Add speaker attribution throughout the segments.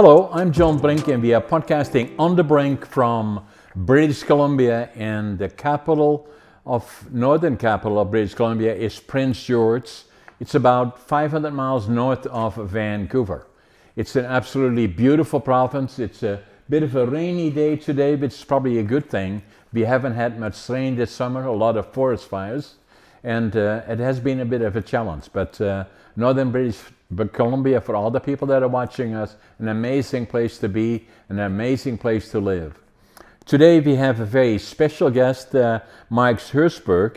Speaker 1: Hello, I'm John Brink, and we are podcasting on the Brink from British Columbia, and the northern capital of British Columbia is Prince George. It's about 500 miles north of Vancouver. It's an absolutely beautiful province. It's a bit of a rainy day today, which is probably a good thing. We haven't had much rain this summer, a lot of forest fires, and it has been a bit of a challenge. But northern British Columbia, for all the people that are watching us, an amazing place to be, an amazing place to live. Today we have a very special guest, Mike Hershberg,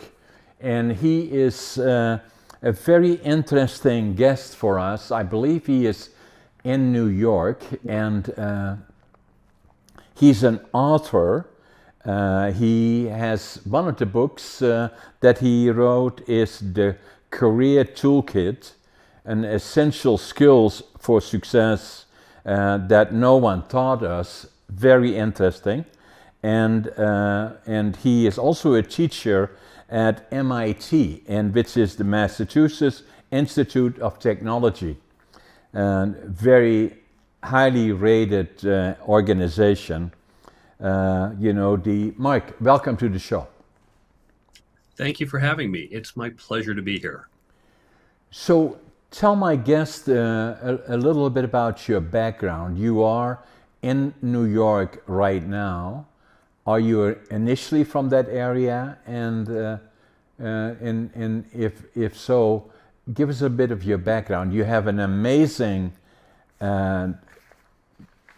Speaker 1: and he is a very interesting guest for us. I believe he is in New York, and he's an author. He has one of the books that he wrote is the Career Toolkit, an essential skills for success that no one taught us. Very interesting, and he is also a teacher at MIT, and which is the Massachusetts Institute of Technology, and very highly rated organization. Mike, welcome to the show.
Speaker 2: Thank you for having me. It's my pleasure to be here.
Speaker 1: So tell my guest a little bit about your background. You are in New York right now. Are you initially from that area? And if so, give us a bit of your background. You have an amazing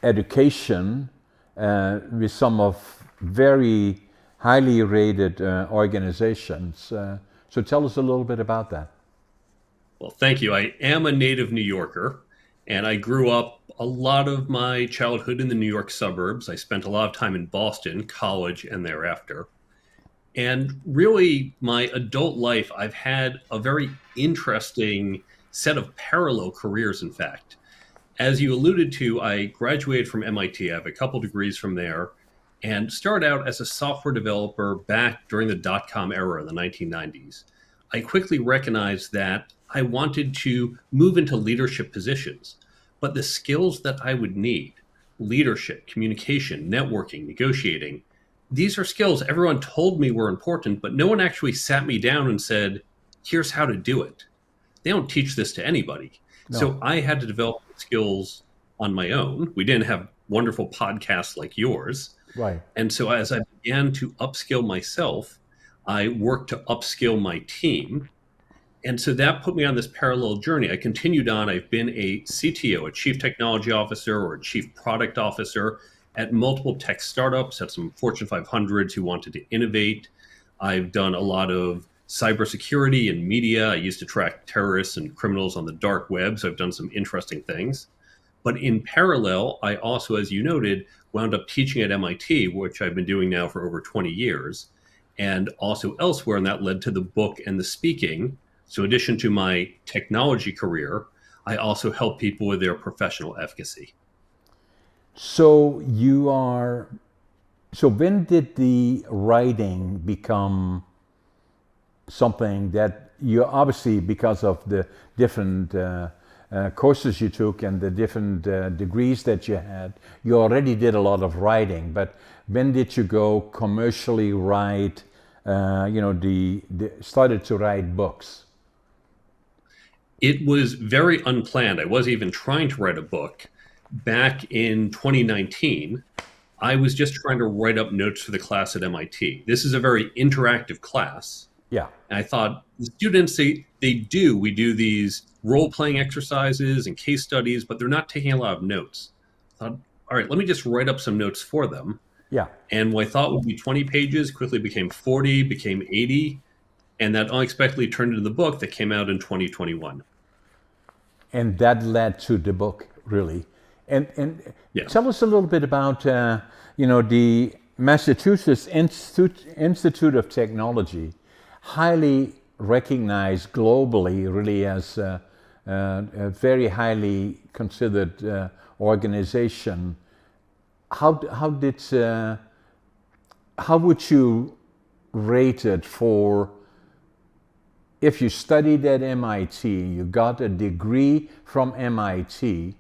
Speaker 1: education with some of very highly rated organizations. So tell us a little bit about that.
Speaker 2: Well, thank you. I am a native New Yorker, and I grew up a lot of my childhood in the New York suburbs. I spent a lot of time in Boston, college, and thereafter. And really, my adult life, I've had a very interesting set of parallel careers, in fact. As you alluded to, I graduated from MIT. I have a couple degrees from there and started out as a software developer back during the dot-com era in the 1990s. I quickly recognized that I wanted to move into leadership positions, but the skills that I would need, leadership, communication, networking, negotiating, these are skills everyone told me were important, but no one actually sat me down and said, here's how to do it. They don't teach this to anybody.
Speaker 1: No.
Speaker 2: So I had to develop skills on my own. We didn't have wonderful podcasts like yours.
Speaker 1: Right.
Speaker 2: And so as I began to upskill myself, I worked to upskill my team. And so that put me on this parallel journey. I continued on. I've been a CTO, a chief technology officer or a chief product officer at multiple tech startups, at some Fortune 500s who wanted to innovate. I've done a lot of cybersecurity and media. I used to track terrorists and criminals on the dark web, so I've done some interesting things. But in parallel, I also, as you noted, wound up teaching at MIT, which I've been doing now for over 20 years, and also elsewhere, and that led to the book and the speaking. So in addition to my technology career, I also help people with their professional efficacy.
Speaker 1: So when did the writing become something that you obviously, because of the different courses you took and the different degrees that you had, you already did a lot of writing, but when did you go commercially write, started to write books?
Speaker 2: It was very unplanned. I wasn't even trying to write a book. Back in 2019, I was just trying to write up notes for the class at MIT. This is a very interactive class.
Speaker 1: Yeah.
Speaker 2: And I thought the students, we do these role-playing exercises and case studies, but they're not taking a lot of notes. I thought, all right, let me just write up some notes for them.
Speaker 1: Yeah.
Speaker 2: And what I thought would be 20 pages quickly became 40, became 80, and that unexpectedly turned into the book that came out in 2021.
Speaker 1: And that led to the book, really. And
Speaker 2: Yeah.
Speaker 1: Tell us a little bit about the Massachusetts Institute of Technology, highly recognized globally, really as a very highly considered organization. How would you rate it for? If you studied at MIT, you got a degree from MIT,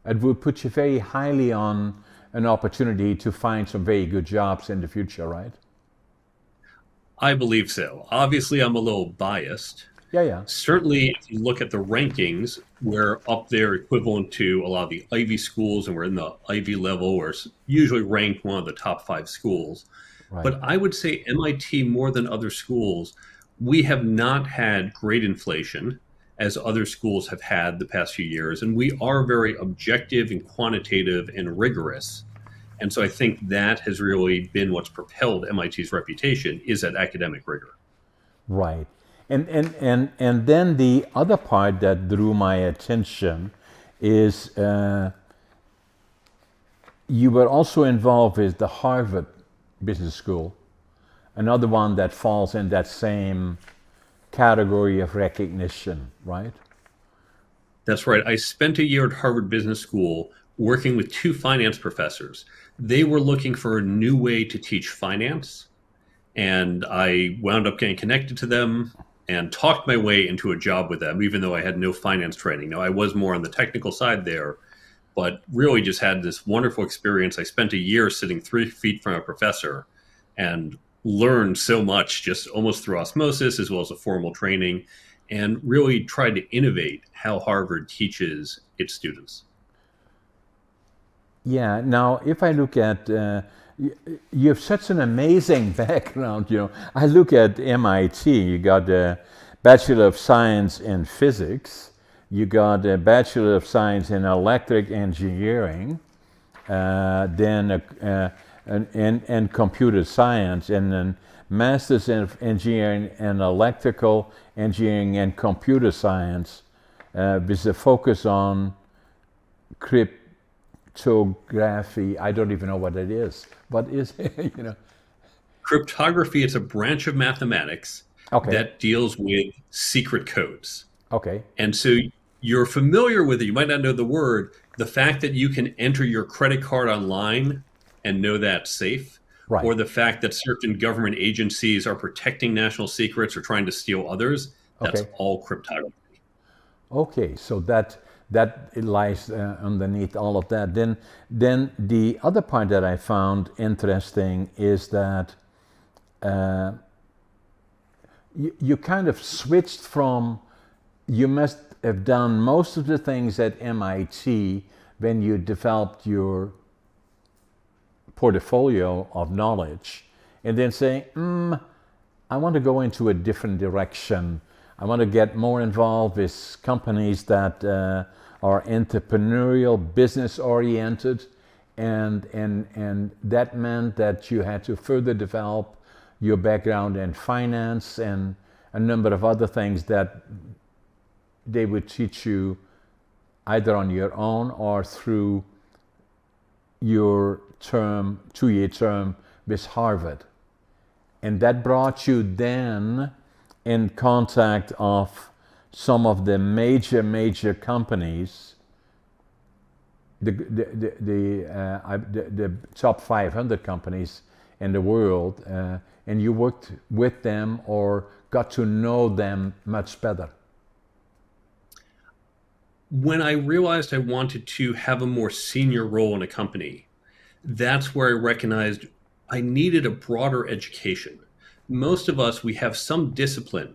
Speaker 1: it would put you very highly on an opportunity to find some very good jobs in the future, right?
Speaker 2: I believe so. Obviously, I'm a little biased.
Speaker 1: Yeah, yeah.
Speaker 2: Certainly, if you look at the rankings, we're up there equivalent to a lot of the Ivy schools, and we're in the Ivy level. We're usually ranked one of the top five schools.
Speaker 1: Right.
Speaker 2: But I would say MIT, more than other schools, we have not had great inflation as other schools have had the past few years. And we are very objective and quantitative and rigorous. And so I think that has really been what's propelled MIT's reputation is that academic rigor.
Speaker 1: Right. And then the other part that drew my attention is you were also involved with the Harvard Business School, another one that falls in that same category of recognition, right?
Speaker 2: That's right. I spent a year at Harvard Business School working with two finance professors. They were looking for a new way to teach finance, and I wound up getting connected to them and talked my way into a job with them, even though I had no finance training. Now, I was more on the technical side there, but really just had this wonderful experience. I spent a year sitting 3 feet from a professor and learned so much just almost through osmosis as well as a formal training, and really tried to innovate how Harvard teaches its students.
Speaker 1: Yeah. Now, if I look at you have such an amazing background. I look at MIT. You got a Bachelor of Science in Physics. You got a Bachelor of Science in Electric Engineering, then and Computer Science, and then Masters in Engineering and Electrical Engineering and Computer Science, with a focus on cryptography. I don't even know what it is. What is it?
Speaker 2: Cryptography is a branch of mathematics
Speaker 1: Okay.
Speaker 2: that deals with secret codes.
Speaker 1: Okay.
Speaker 2: And so you're familiar with it. You might not know the word. The fact that you can enter your credit card online and know that's safe,
Speaker 1: Right.
Speaker 2: or the fact that certain government agencies are protecting national secrets or trying to steal others, that's
Speaker 1: Okay.
Speaker 2: all cryptography.
Speaker 1: Okay. So that it lies underneath all of that. Then the other part that I found interesting is that you kind of switched from, you must have done most of the things at MIT when you developed your portfolio of knowledge, and then saying, I want to go into a different direction. I want to get more involved with companies that are entrepreneurial, business oriented, and that meant that you had to further develop your background in finance and a number of other things that they would teach you either on your own or through your 2-year term with Harvard. And that brought you then in contact of some of the major companies, the top 500 companies in the world, and you worked with them or got to know them much better.
Speaker 2: When I realized I wanted to have a more senior role in a company, that's where I recognized I needed a broader education. Most of us, we have some discipline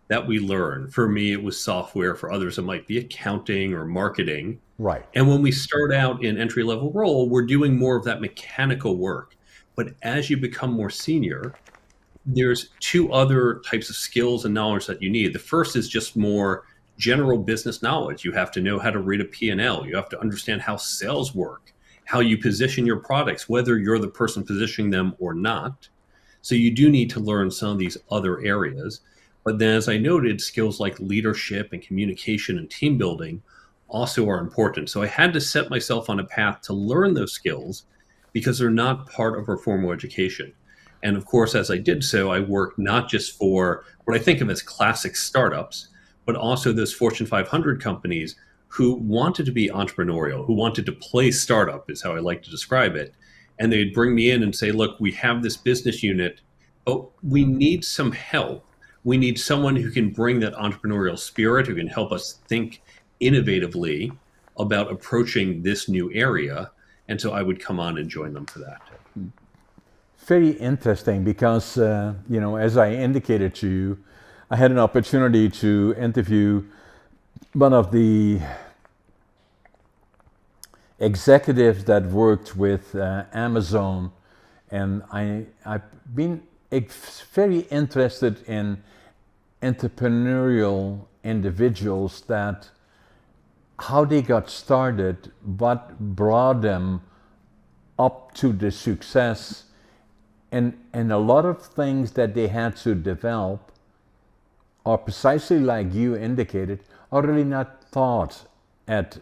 Speaker 2: that we learn. For me, it was software. For others, it might be accounting or marketing.
Speaker 1: Right.
Speaker 2: And when we start out in entry level role, we're doing more of that mechanical work. But as you become more senior, there's two other types of skills and knowledge that you need. The first is just more general business knowledge. You have to know how to read a P&L. You have to understand how sales work, how you position your products, whether you're the person positioning them or not. So you do need to learn some of these other areas. But then, as I noted, skills like leadership and communication and team building also are important. So I had to set myself on a path to learn those skills because they're not part of our formal education. And of course, as I did so, I worked not just for what I think of as classic startups, but also those Fortune 500 companies who wanted to be entrepreneurial, who wanted to play startup, is how I like to describe it. And they'd bring me in and say, look, we have this business unit, but we need some help. We need someone who can bring that entrepreneurial spirit, who can help us think innovatively. about approaching this new area. And so I would come on and join them for that.
Speaker 1: Very interesting because, as I indicated to you, I had an opportunity to interview one of the executives that worked with Amazon, and I've been very interested in entrepreneurial individuals, that how they got started, what brought them up to the success, and a lot of things that they had to develop are precisely like you indicated, are really not taught at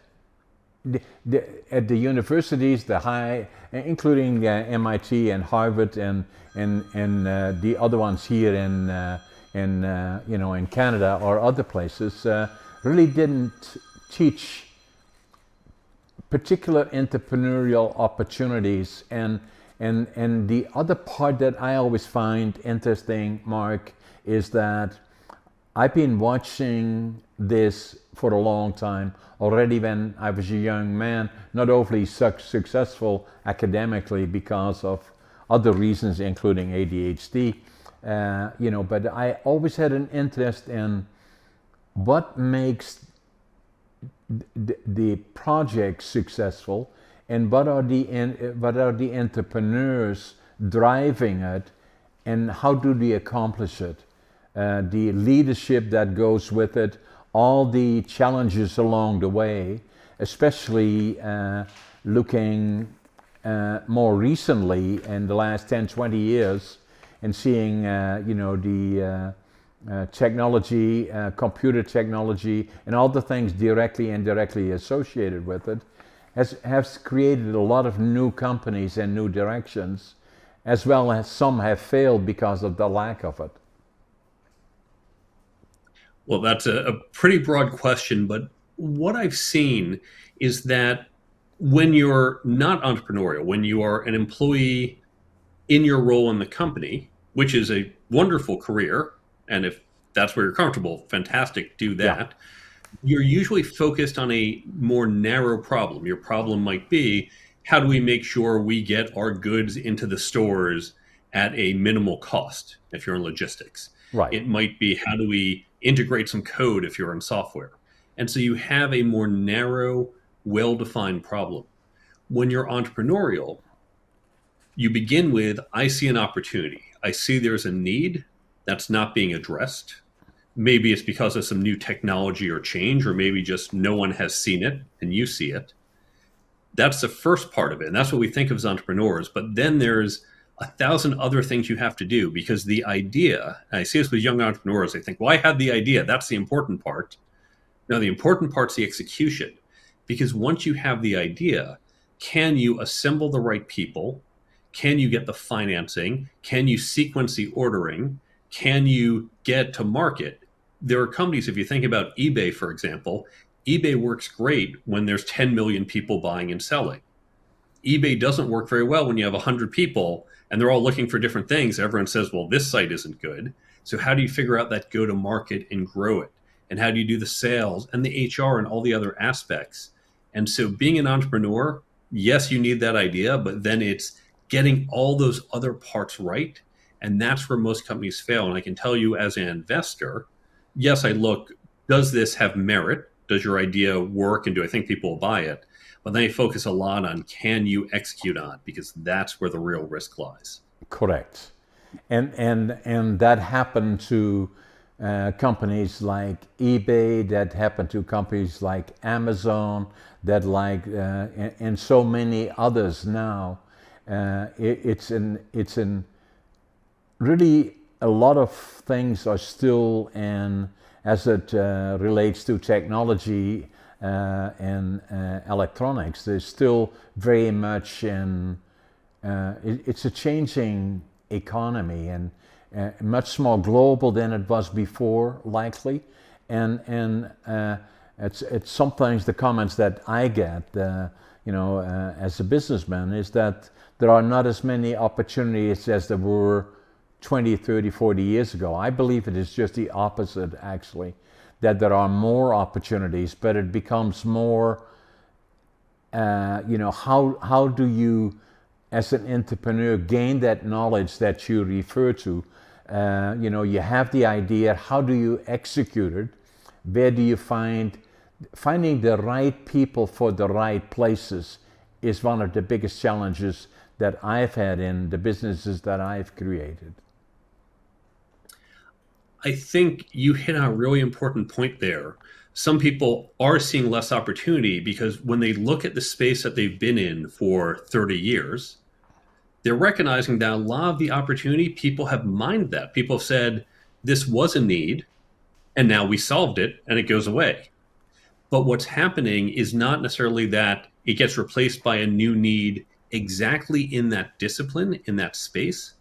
Speaker 1: the universities, the high, including MIT and Harvard and the other ones here in Canada or other places, really didn't teach particular entrepreneurial opportunities. And the other part that I always find interesting, Mark, is that I've been watching this for a long time. Already when I was a young man, not overly successful academically because of other reasons, including ADHD, but I always had an interest in what makes the project successful, and what are the entrepreneurs driving it, and how do they accomplish it? The leadership that goes with it, all the challenges along the way, especially looking more recently in the last 10, 20 years, and seeing the technology, computer technology, and all the things directly and indirectly associated with it, has created a lot of new companies and new directions, as well as some have failed because of the lack of it.
Speaker 2: Well, that's a pretty broad question, but what I've seen is that when you're not entrepreneurial, when you are an employee in your role in the company, which is a wonderful career, and if that's where you're comfortable, fantastic, do that. Yeah. You're usually focused on a more narrow problem. Your problem might be, how do we make sure we get our goods into the stores at a minimal cost if you're in logistics?
Speaker 1: Right.
Speaker 2: It might be, how do we integrate some code if you're in software? And so you have a more narrow, well-defined problem. When you're entrepreneurial, you begin with, I see an opportunity. I see there's a need that's not being addressed. Maybe it's because of some new technology or change, or maybe just no one has seen it and you see it. That's the first part of it. And that's what we think of as entrepreneurs. But then there's 1,000 other things you have to do, because the idea, and I see this with young entrepreneurs, they think, well, I had the idea. That's the important part. No, the important part's the execution. Because once you have the idea, can you assemble the right people? Can you get the financing? Can you sequence the ordering? Can you get to market? There are companies, if you think about eBay, for example, eBay works great when there's 10 million people buying and selling. eBay doesn't work very well when you have 100 people and they're all looking for different things. Everyone says, well, this site isn't good. So how do you figure out that go to market and grow it? And how do you do the sales and the HR and all the other aspects? And so being an entrepreneur, yes, you need that idea, but then it's getting all those other parts right. And that's where most companies fail. And I can tell you, as an investor, yes, I look, does this have merit? Does your idea work? And do I think people will buy it? But then I focus a lot on, can you execute on it? Because that's where the real risk lies.
Speaker 1: Correct. And that happened to companies like eBay, that happened to companies like Amazon, that and so many others now. It's really, a lot of things are still in, as it relates to technology and electronics, there's still very much in, it's a changing economy, and much more global than it was before, likely. And it's sometimes the comments that I get, as a businessman, is that there are not as many opportunities as there were 20, 30, 40 years ago. I believe it is just the opposite, actually, that there are more opportunities, but it becomes more how do you, as an entrepreneur, gain that knowledge that you refer to? You have the idea, how do you execute it? Where do you finding the right people for the right places is one of the biggest challenges that I've had in the businesses that I've created.
Speaker 2: I think you hit on a really important point there. Some people are seeing less opportunity because when they look at the space that they've been in for 30 years, they're recognizing that a lot of the opportunity, people have mined that. People have said, this was a need, and now we solved it, and it goes away. But what's happening is not necessarily that it gets replaced by a new need exactly in that discipline, in that space,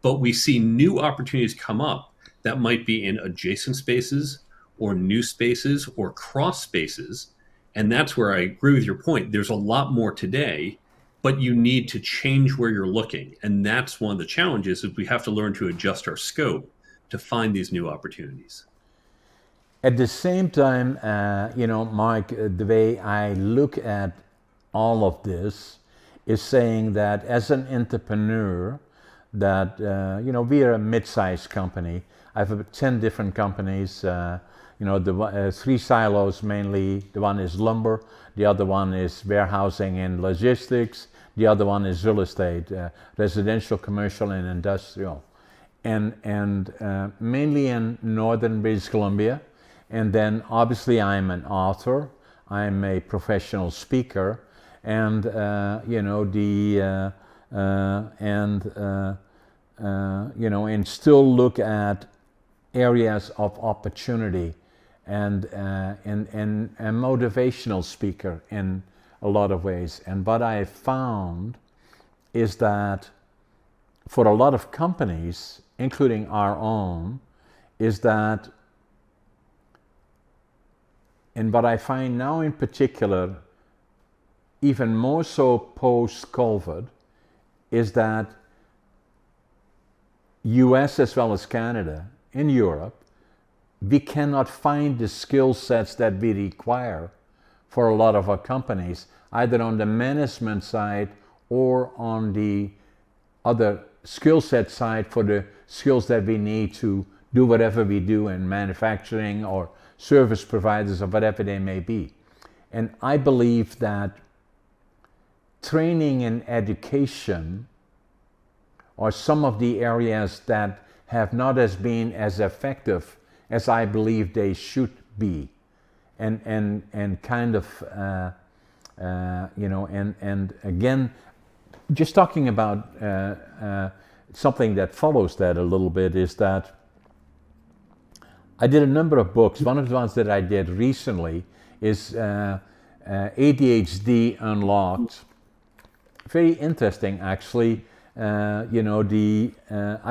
Speaker 2: but we see new opportunities come up that might be in adjacent spaces or new spaces or cross spaces. And that's where I agree with your point. There's a lot more today, but you need to change where you're looking. And that's one of the challenges is we have to learn to adjust our scope to find these new opportunities.
Speaker 1: At the same time, Mike, the way I look at all of this is saying that as an entrepreneur, that we are a mid-sized company. I have 10 different companies. The 3 silos mainly. The one is lumber, the other one is warehousing and logistics, the other one is real estate, residential, commercial, and industrial, and mainly in northern British Columbia. And then obviously I'm an author, I'm a professional speaker, and and still look at areas of opportunity, and a motivational speaker in a lot of ways. And what I found is that for a lot of companies, including our own, is that, and what I find now in particular, even more so post-COVID, is that US as well as Canada, in Europe, we cannot find the skill sets that we require for a lot of our companies, either on the management side or on the other skill set side for the skills that we need to do whatever we do in manufacturing or service providers or whatever they may be. And I believe that training and education are some of the areas that have not been as effective as I believe they should be. And kind of, and again, just talking about something that follows that a little bit is that I did a number of books. One of the ones that I did recently is ADHD Unlocked. Very interesting, actually. I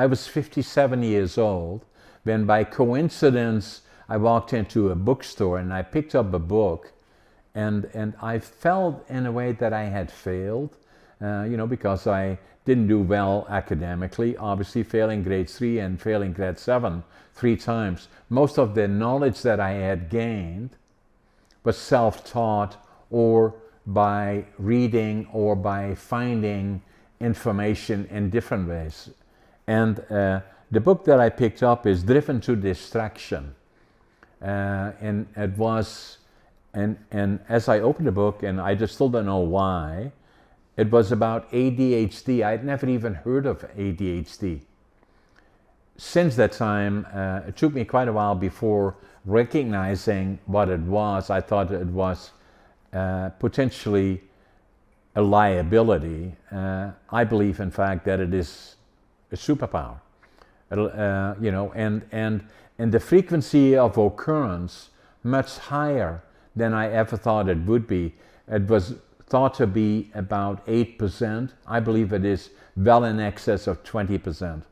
Speaker 1: was 57 years old when by coincidence I walked into a bookstore and I picked up a book, and I felt in a way that I had failed, because I didn't do well academically, obviously failing grade 3 and failing grade 7 3 times. Most of the knowledge that I had gained was self-taught or by reading or by finding information in different ways. And the book that I picked up is Driven to Distraction. And it was, and as I opened the book, and I just still don't know why, it was about ADHD. I'd never even heard of ADHD. Since that time, it took me quite a while before recognizing what it was. I thought it was potentially a liability. I believe, in fact, that it is a superpower. And the frequency of occurrence much higher than I ever thought it would be. It was thought to be about 8%. I believe it is well in excess of 20%.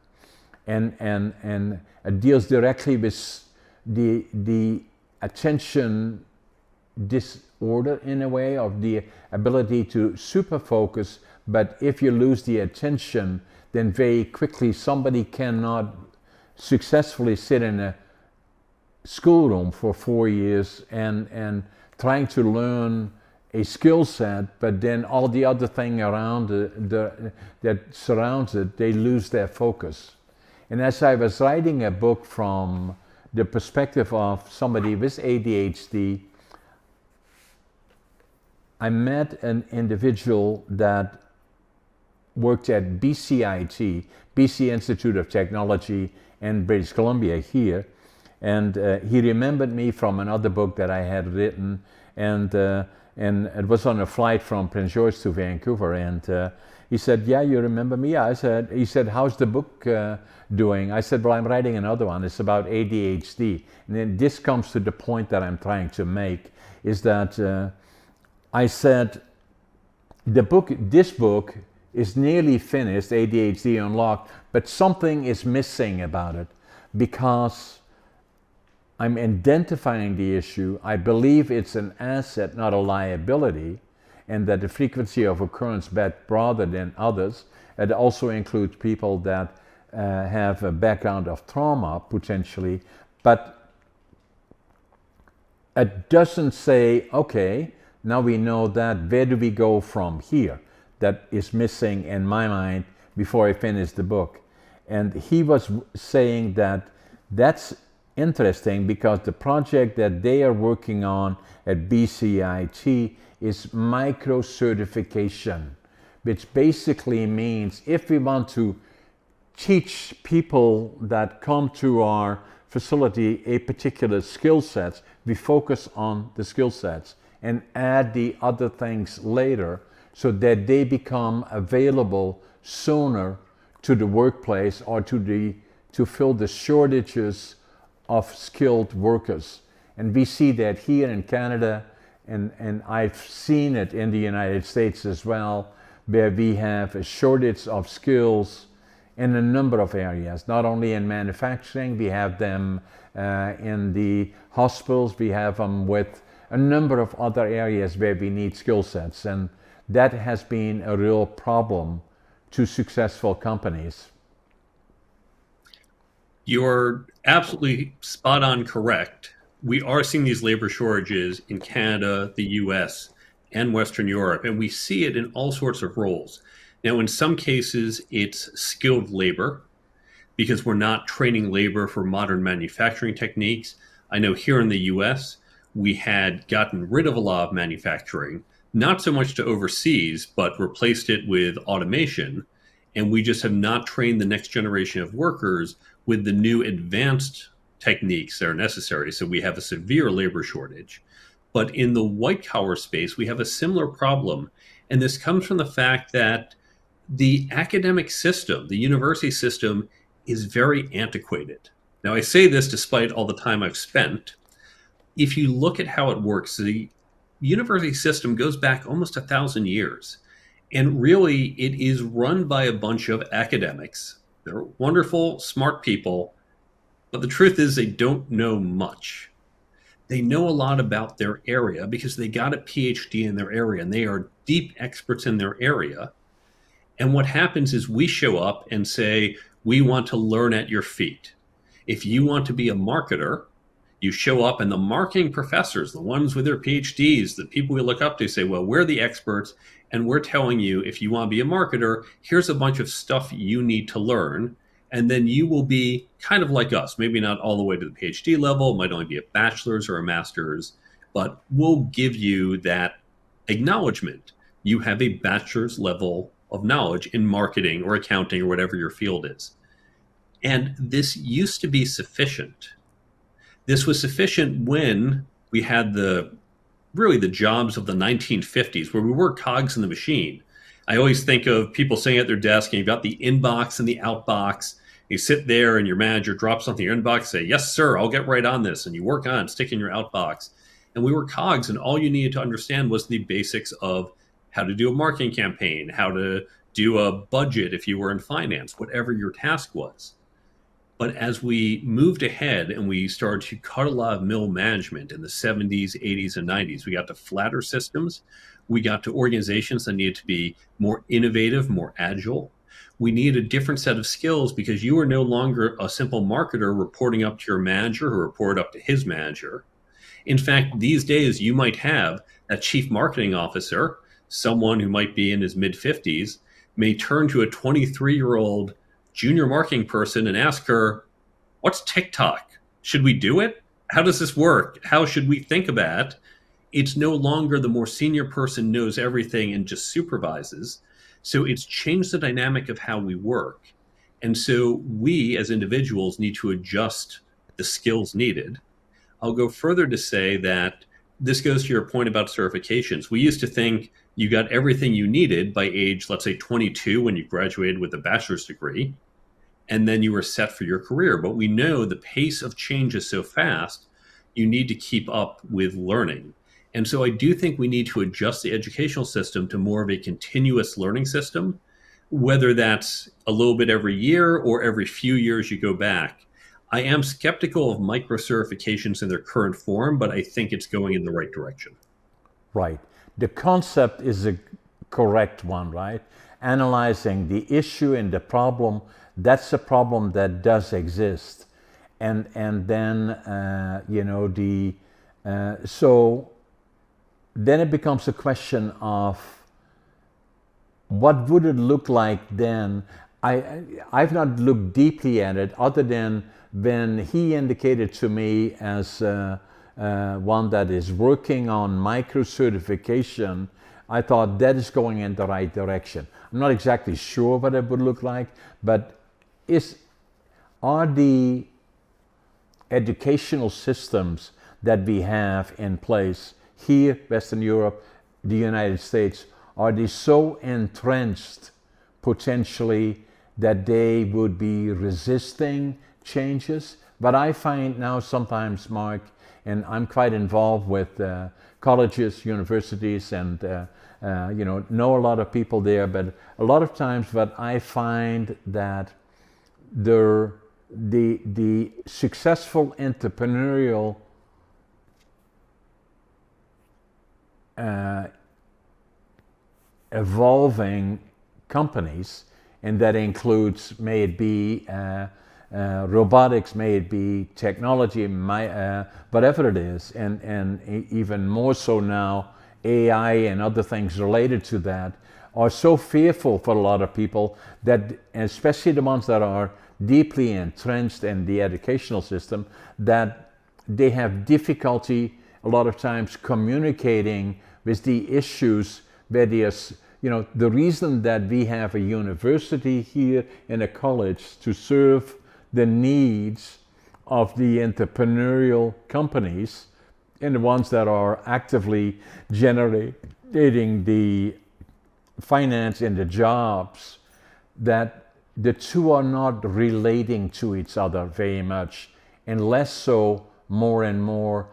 Speaker 1: And it deals directly with the attention disorder in a way, of the ability to super focus, but if you lose the attention, then very quickly somebody cannot successfully sit in a schoolroom for 4 years and trying to learn a skill set, but then all the other thing around that surrounds it, they lose their focus. And as I was writing a book from the perspective of somebody with ADHD, I met an individual that worked at BCIT, BC Institute of Technology in British Columbia here, and he remembered me from another book that I had written, and it was on a flight from Prince George to Vancouver, and he said, "Yeah, you remember me?" He said, "How's the book doing?" I said, "Well, I'm writing another one. It's about ADHD." And then this comes to the point that I'm trying to make, is that I said, this book is nearly finished, ADHD Unlocked, but something is missing about it because I'm identifying the issue. I believe it's an asset, not a liability, and that the frequency of occurrence bet broader than others. It also includes people that have a background of trauma, potentially, but it doesn't say, okay, now we know that, where do we go from here? That is missing in my mind before I finish the book. And he was saying that that's interesting because the project that they are working on at BCIT is micro-certification, which basically means if we want to teach people that come to our facility a particular skill set, we focus on the skill sets and add the other things later so that they become available sooner to the workplace or to fill the shortages of skilled workers. And we see that here in Canada, and I've seen it in the United States as well, where we have a shortage of skills in a number of areas, not only in manufacturing, we have them in the hospitals, we have them with a number of other areas where we need skill sets, and that has been a real problem to successful companies.
Speaker 2: You're absolutely spot on correct. We are seeing these labor shortages in Canada, the US, and Western Europe, and we see it in all sorts of roles. Now, in some cases, it's skilled labor because we're not training labor for modern manufacturing techniques. I know here in the US, we had gotten rid of a lot of manufacturing, not so much to overseas, but replaced it with automation. And we just have not trained the next generation of workers with the new advanced techniques that are necessary. So we have a severe labor shortage. But in the white collar space, we have a similar problem. And this comes from the fact that the academic system, the university system, is very antiquated. Now, I say this despite all the time I've spent. If you look at how it works, the university system goes back almost 1,000 years. And really, it is run by a bunch of academics. They're wonderful, smart people, but the truth is they don't know much. They know a lot about their area because they got a PhD in their area, and they are deep experts in their area. And what happens is we show up and say, we want to learn at your feet. If you want to be a marketer, you show up and the marketing professors, the ones with their PhDs, the people we look up to say, well, we're the experts and we're telling you if you want to be a marketer, here's a bunch of stuff you need to learn. And then you will be kind of like us, maybe not all the way to the PhD level, it might only be a bachelor's or a master's, but we'll give you that acknowledgement. You have a bachelor's level of knowledge in marketing or accounting or whatever your field is. And this used to be sufficient. This was sufficient when we had the jobs of the 1950s, where we were cogs in the machine. I always think of people sitting at their desk and you've got the inbox and the outbox. You sit there and your manager drops something in your inbox, say, yes, sir, I'll get right on this. And you work on it, stick in your outbox. And we were cogs, and all you needed to understand was the basics of how to do a marketing campaign, how to do a budget if you were in finance, whatever your task was. But as we moved ahead and we started to cut a lot of middle management in the 70s, 80s, and 90s, we got to flatter systems. We got to organizations that needed to be more innovative, more agile. We needed a different set of skills because you were no longer a simple marketer reporting up to your manager who reported up to his manager. In fact, these days you might have a chief marketing officer, someone who might be in his mid 50s, may turn to a 23-year-old junior marketing person and ask her, "What's TikTok? Should we do it? How does this work? How should we think about it?" It's no longer the more senior person knows everything and just supervises. So it's changed the dynamic of how we work. And so we as individuals need to adjust the skills needed. I'll go further to say that this goes to your point about certifications. We used to think you got everything you needed by age, let's say 22, when you graduated with a bachelor's degree, and then you were set for your career. But we know the pace of change is so fast, you need to keep up with learning. And so I do think we need to adjust the educational system to more of a continuous learning system, whether that's a little bit every year or every few years you go back. I am skeptical of micro certifications in their current form, but I think it's going in the right direction.
Speaker 1: Right. The concept is a correct one, right? Analyzing the issue and the problem, that's a problem that does exist. And then, so then it becomes a question of what would it look like then? I've not looked deeply at it other than when he indicated to me as one that is working on micro certification, I thought that is going in the right direction. I'm not exactly sure what it would look like, but are the educational systems that we have in place here, Western Europe, the United States, are they so entrenched potentially that they would be resisting changes? But I find now sometimes, Mark, and I'm quite involved with colleges, universities, and know a lot of people there, but a lot of times what I find that the successful entrepreneurial evolving companies, and that includes, may it be robotics, may it be technology, whatever it is, and even more so now, AI and other things related to that, are so fearful for a lot of people that, especially the ones that are deeply entrenched in the educational system, that they have difficulty a lot of times communicating with the issues where there's, the reason that we have a university here and a college to serve the needs of the entrepreneurial companies and the ones that are actively generating the finance and the jobs, that the two are not relating to each other very much, and less so more and more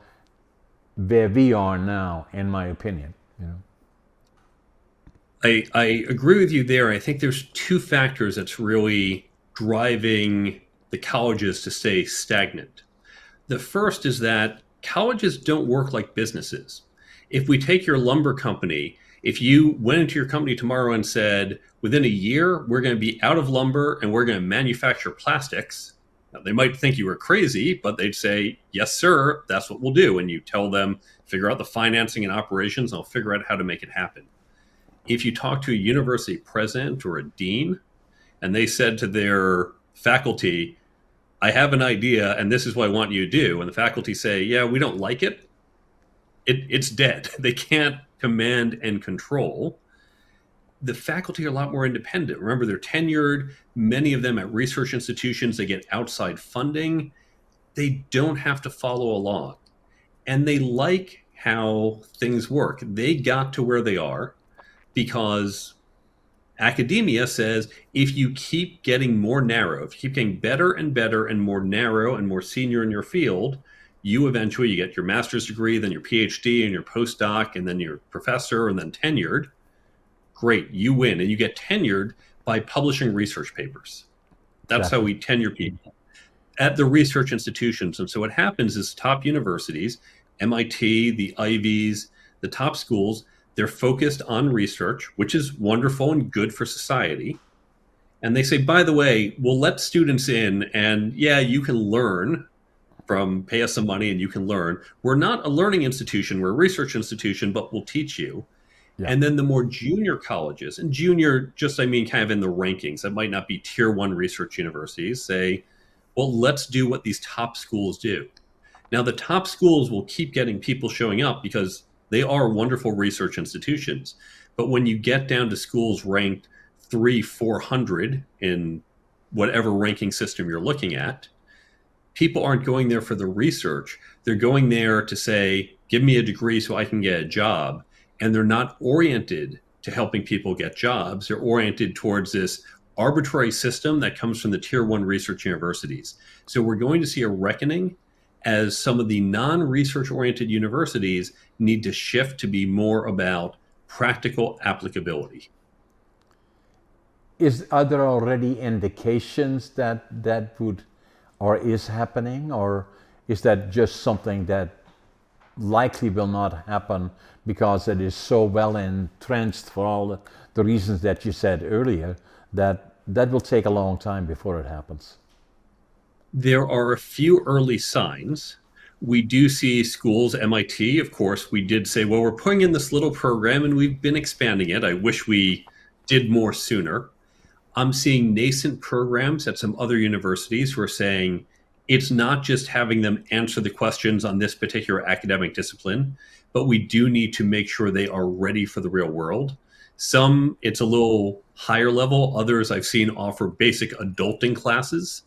Speaker 1: where we are now, in my opinion.
Speaker 2: I agree with you there. I think there's two factors that's really driving the colleges to stay stagnant. The first is that colleges don't work like businesses. If we take your lumber company, if you went into your company tomorrow and said, within a year, we're going to be out of lumber and we're going to manufacture plastics, now, they might think you were crazy, but they'd say, yes, sir, that's what we'll do. And you tell them, figure out the financing and operations, and I'll figure out how to make it happen. If you talk to a university president or a dean, and they said to their faculty, I have an idea, and this is what I want you to do, and the faculty say, yeah, we don't like it, it's dead. They can't command and control. The faculty are a lot more independent. Remember, they're tenured, many of them at research institutions, they get outside funding. They don't have to follow along. And they like how things work. They got to where they are because academia says if you keep getting more narrow, if you keep getting better and better and more narrow and more senior in your field, you eventually get your master's degree, then your PhD and your postdoc, and then your professor, and then tenured. Great, you win. And you get tenured by publishing research papers. That's how we tenure people at the research institutions. And so what happens is top universities, MIT, the Ivies, the top schools, they're focused on research, which is wonderful and good for society. And they say, by the way, we'll let students in and yeah, you can learn, from pay us some money and you can learn. We're not a learning institution, we're a research institution, but we'll teach you.
Speaker 1: Yeah.
Speaker 2: And then the more junior colleges, and junior, just I mean kind of in the rankings, that might not be tier one research universities, say, well, let's do what these top schools do. Now, the top schools will keep getting people showing up because they are wonderful research institutions. But when you get down to schools ranked 400 in whatever ranking system you're looking at, people aren't going there for the research. They're going there to say, give me a degree so I can get a job. And they're not oriented to helping people get jobs. They're oriented towards this arbitrary system that comes from the tier one research universities. So we're going to see a reckoning as some of the non-research oriented universities need to shift to be more about practical applicability.
Speaker 1: Are there already indications that would or is happening, or is that just something that likely will not happen because it is so well entrenched for all the reasons that you said earlier, that will take a long time before it happens?
Speaker 2: There are a few early signs. We do see schools, MIT, of course, we did say, well, we're putting in this little program and we've been expanding it. I wish we did more sooner. I'm seeing nascent programs at some other universities who are saying it's not just having them answer the questions on this particular academic discipline, but we do need to make sure they are ready for the real world. Some, it's a little higher level. Others I've seen offer basic adulting classes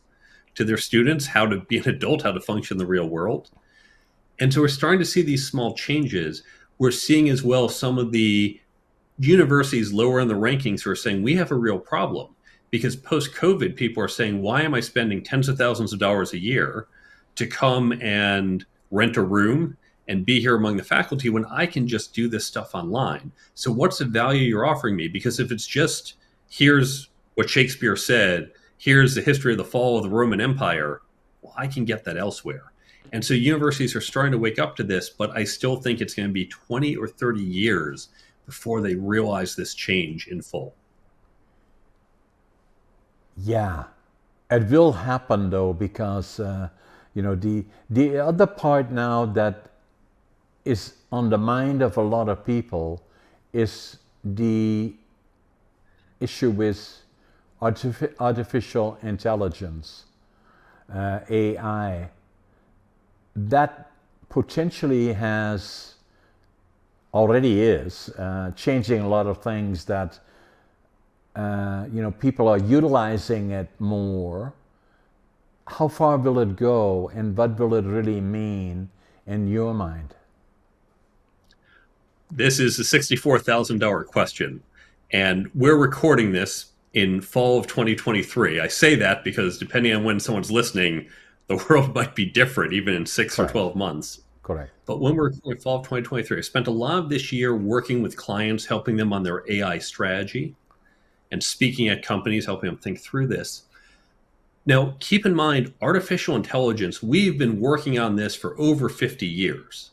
Speaker 2: to their students, how to be an adult, how to function in the real world. And so we're starting to see these small changes. We're seeing as well some of the universities lower in the rankings who are saying we have a real problem. Because post-COVID, people are saying, why am I spending tens of thousands of dollars a year to come and rent a room and be here among the faculty when I can just do this stuff online? So what's the value you're offering me? Because if it's just, here's what Shakespeare said, here's the history of the fall of the Roman Empire, well, I can get that elsewhere. And so universities are starting to wake up to this, but I still think it's going to be 20 or 30 years before they realize this change in full.
Speaker 1: Yeah, it will happen though, because the other part now that is on the mind of a lot of people is the issue with artificial intelligence, AI. That potentially already is changing a lot of things that people are utilizing it more. How far will it go, and what will it really mean in your mind?
Speaker 2: This is a $64,000 question, and we're recording this in fall of 2023. I say that because depending on when someone's listening, the world might be different even in 6
Speaker 1: Correct.
Speaker 2: or 12 months.
Speaker 1: Correct.
Speaker 2: But when we're in fall of 2023, I spent a lot of this year working with clients, helping them on their AI strategy and speaking at companies, helping them think through this. Now, keep in mind, artificial intelligence, we've been working on this for over 50 years.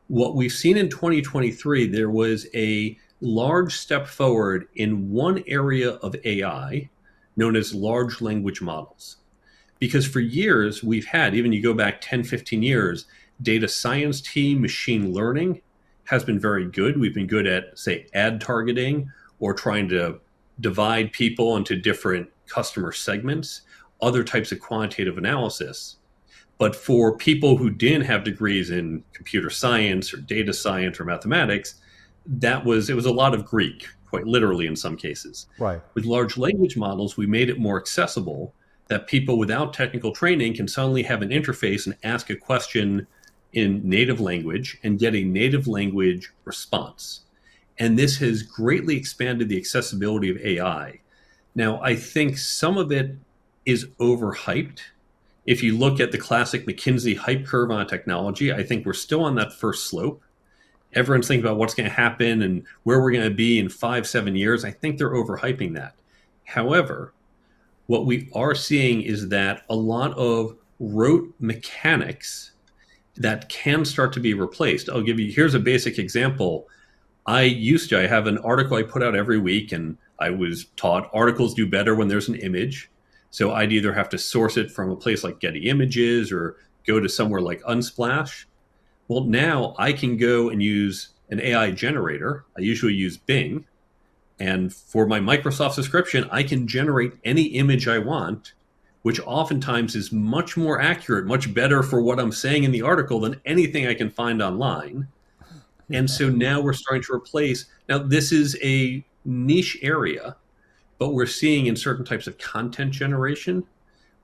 Speaker 2: What we've seen in 2023, there was a large step forward in one area of AI known as large language models. Because for years, we've had, even you go back 10, 15 years, data science team, machine learning has been very good. We've been good at, say, ad targeting or trying to divide people into different customer segments, other types of quantitative analysis. But for people who didn't have degrees in computer science or data science or mathematics, it was a lot of Greek, quite literally in some cases.
Speaker 1: Right.
Speaker 2: With large language models, we made it more accessible that people without technical training can suddenly have an interface and ask a question in native language and get a native language response. And this has greatly expanded the accessibility of AI. Now, I think some of it is overhyped. If you look at the classic McKinsey hype curve on technology, I think we're still on that first slope. Everyone's thinking about what's going to happen and where we're going to be in 5-7 years. I think they're overhyping that. However, what we are seeing is that a lot of rote mechanics that can start to be replaced. Here's a basic example. I have an article I put out every week, and I was taught articles do better when there's an image. So I'd either have to source it from a place like Getty Images or go to somewhere like Unsplash. Well, now I can go and use an AI generator. I usually use Bing. And for my Microsoft subscription, I can generate any image I want, which oftentimes is much more accurate, much better for what I'm saying in the article than anything I can find online. And so now we're starting to replace. Now, this is a niche area, but we're seeing in certain types of content generation,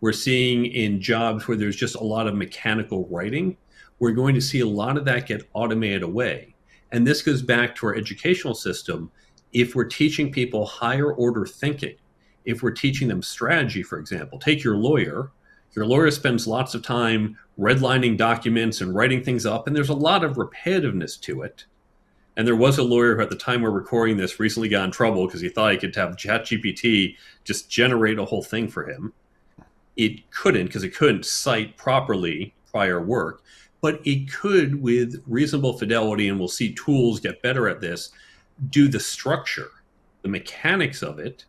Speaker 2: we're seeing in jobs where there's just a lot of mechanical writing, we're going to see a lot of that get automated away. And this goes back to our educational system. If we're teaching people higher order thinking, if we're teaching them strategy, for example, take your lawyer. Your lawyer spends lots of time redlining documents and writing things up, and there's a lot of repetitiveness to it. And there was a lawyer who, at the time we're recording this, recently got in trouble because he thought he could have ChatGPT just generate a whole thing for him. It couldn't, because it couldn't cite properly prior work, but it could, with reasonable fidelity, and we'll see tools get better at this, do the structure, the mechanics of it,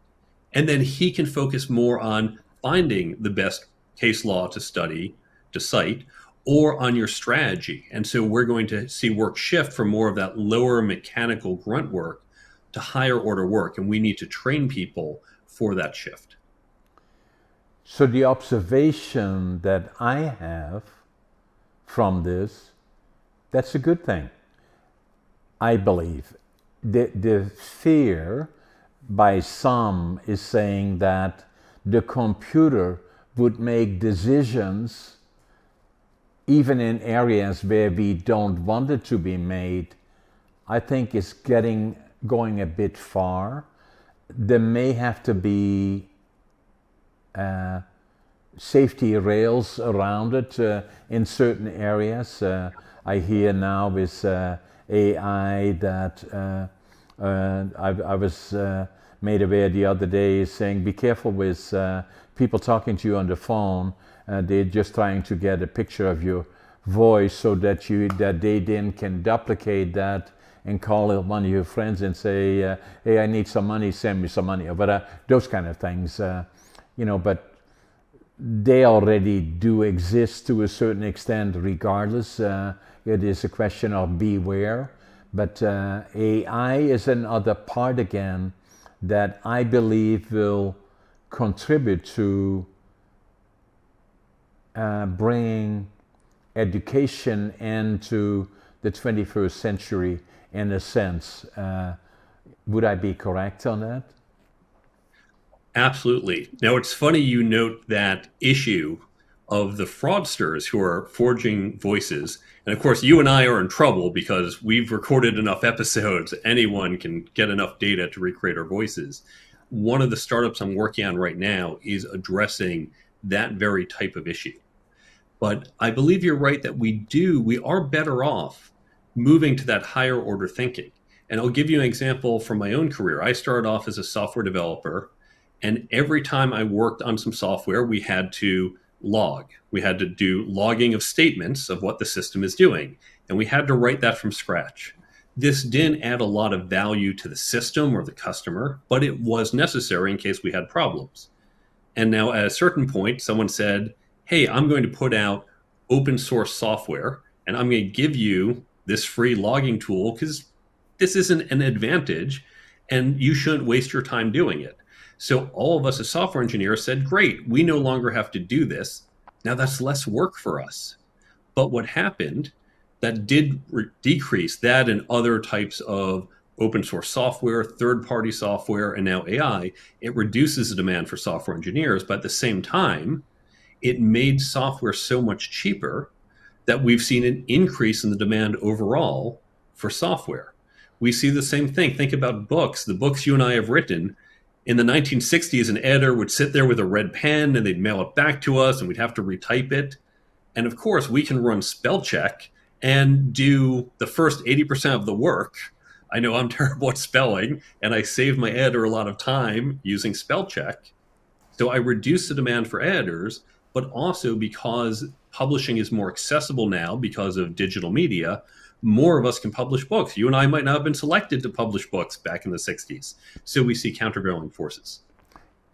Speaker 2: and then he can focus more on finding the best case law to study, to cite, or on your strategy. And so we're going to see work shift from more of that lower mechanical grunt work to higher order work, and we need to train people for that shift.
Speaker 1: So the observation that I have from this, that's a good thing, I believe. The fear by some is saying that the computer would make decisions even in areas where we don't want it to be made. I think it's going a bit far. There may have to be safety rails around it in certain areas. I hear now with AI that I was made aware the other day saying, be careful with people talking to you on the phone. They're just trying to get a picture of your voice so that they then can duplicate that and call one of your friends and say, hey, I need some money, send me some money, or those kind of things. But they already do exist to a certain extent regardless. It is a question of beware. But AI is another part again that I believe will contribute to bringing education into the 21st century in a sense. Would I be correct on that?
Speaker 2: Absolutely. Now, it's funny you note that issue of the fraudsters who are forging voices. And of course, you and I are in trouble because we've recorded enough episodes. Anyone can get enough data to recreate our voices. One of the startups I'm working on right now is addressing that very type of issue. But I believe you're right that we are better off moving to that higher order thinking. And I'll give you an example from my own career. I started off as a software developer, and every time I worked on some software, we had to log. We had to do logging of statements of what the system is doing, and we had to write that from scratch. This didn't add a lot of value to the system or the customer, but it was necessary in case we had problems. And now at a certain point, someone said, hey, I'm going to put out open source software, and I'm going to give you this free logging tool because this isn't an advantage, and you shouldn't waste your time doing it. So all of us as software engineers said, great, we no longer have to do this. Now that's less work for us. But what happened, that did decrease that and other types of open source software, third-party software, and now AI, it reduces the demand for software engineers. But at the same time, it made software so much cheaper that we've seen an increase in the demand overall for software. We see the same thing. Think about books. The books you and I have written, in the 1960s, an editor would sit there with a red pen and they'd mail it back to us and we'd have to retype it. And of course, we can run spell check and do the first 80% of the work. I know I'm terrible at spelling, and I save my editor a lot of time using spell check. So I reduce the demand for editors, but also because publishing is more accessible now because of digital media, more of us can publish books. You and I might not have been selected to publish books back in the 60s. So we see countervailing forces.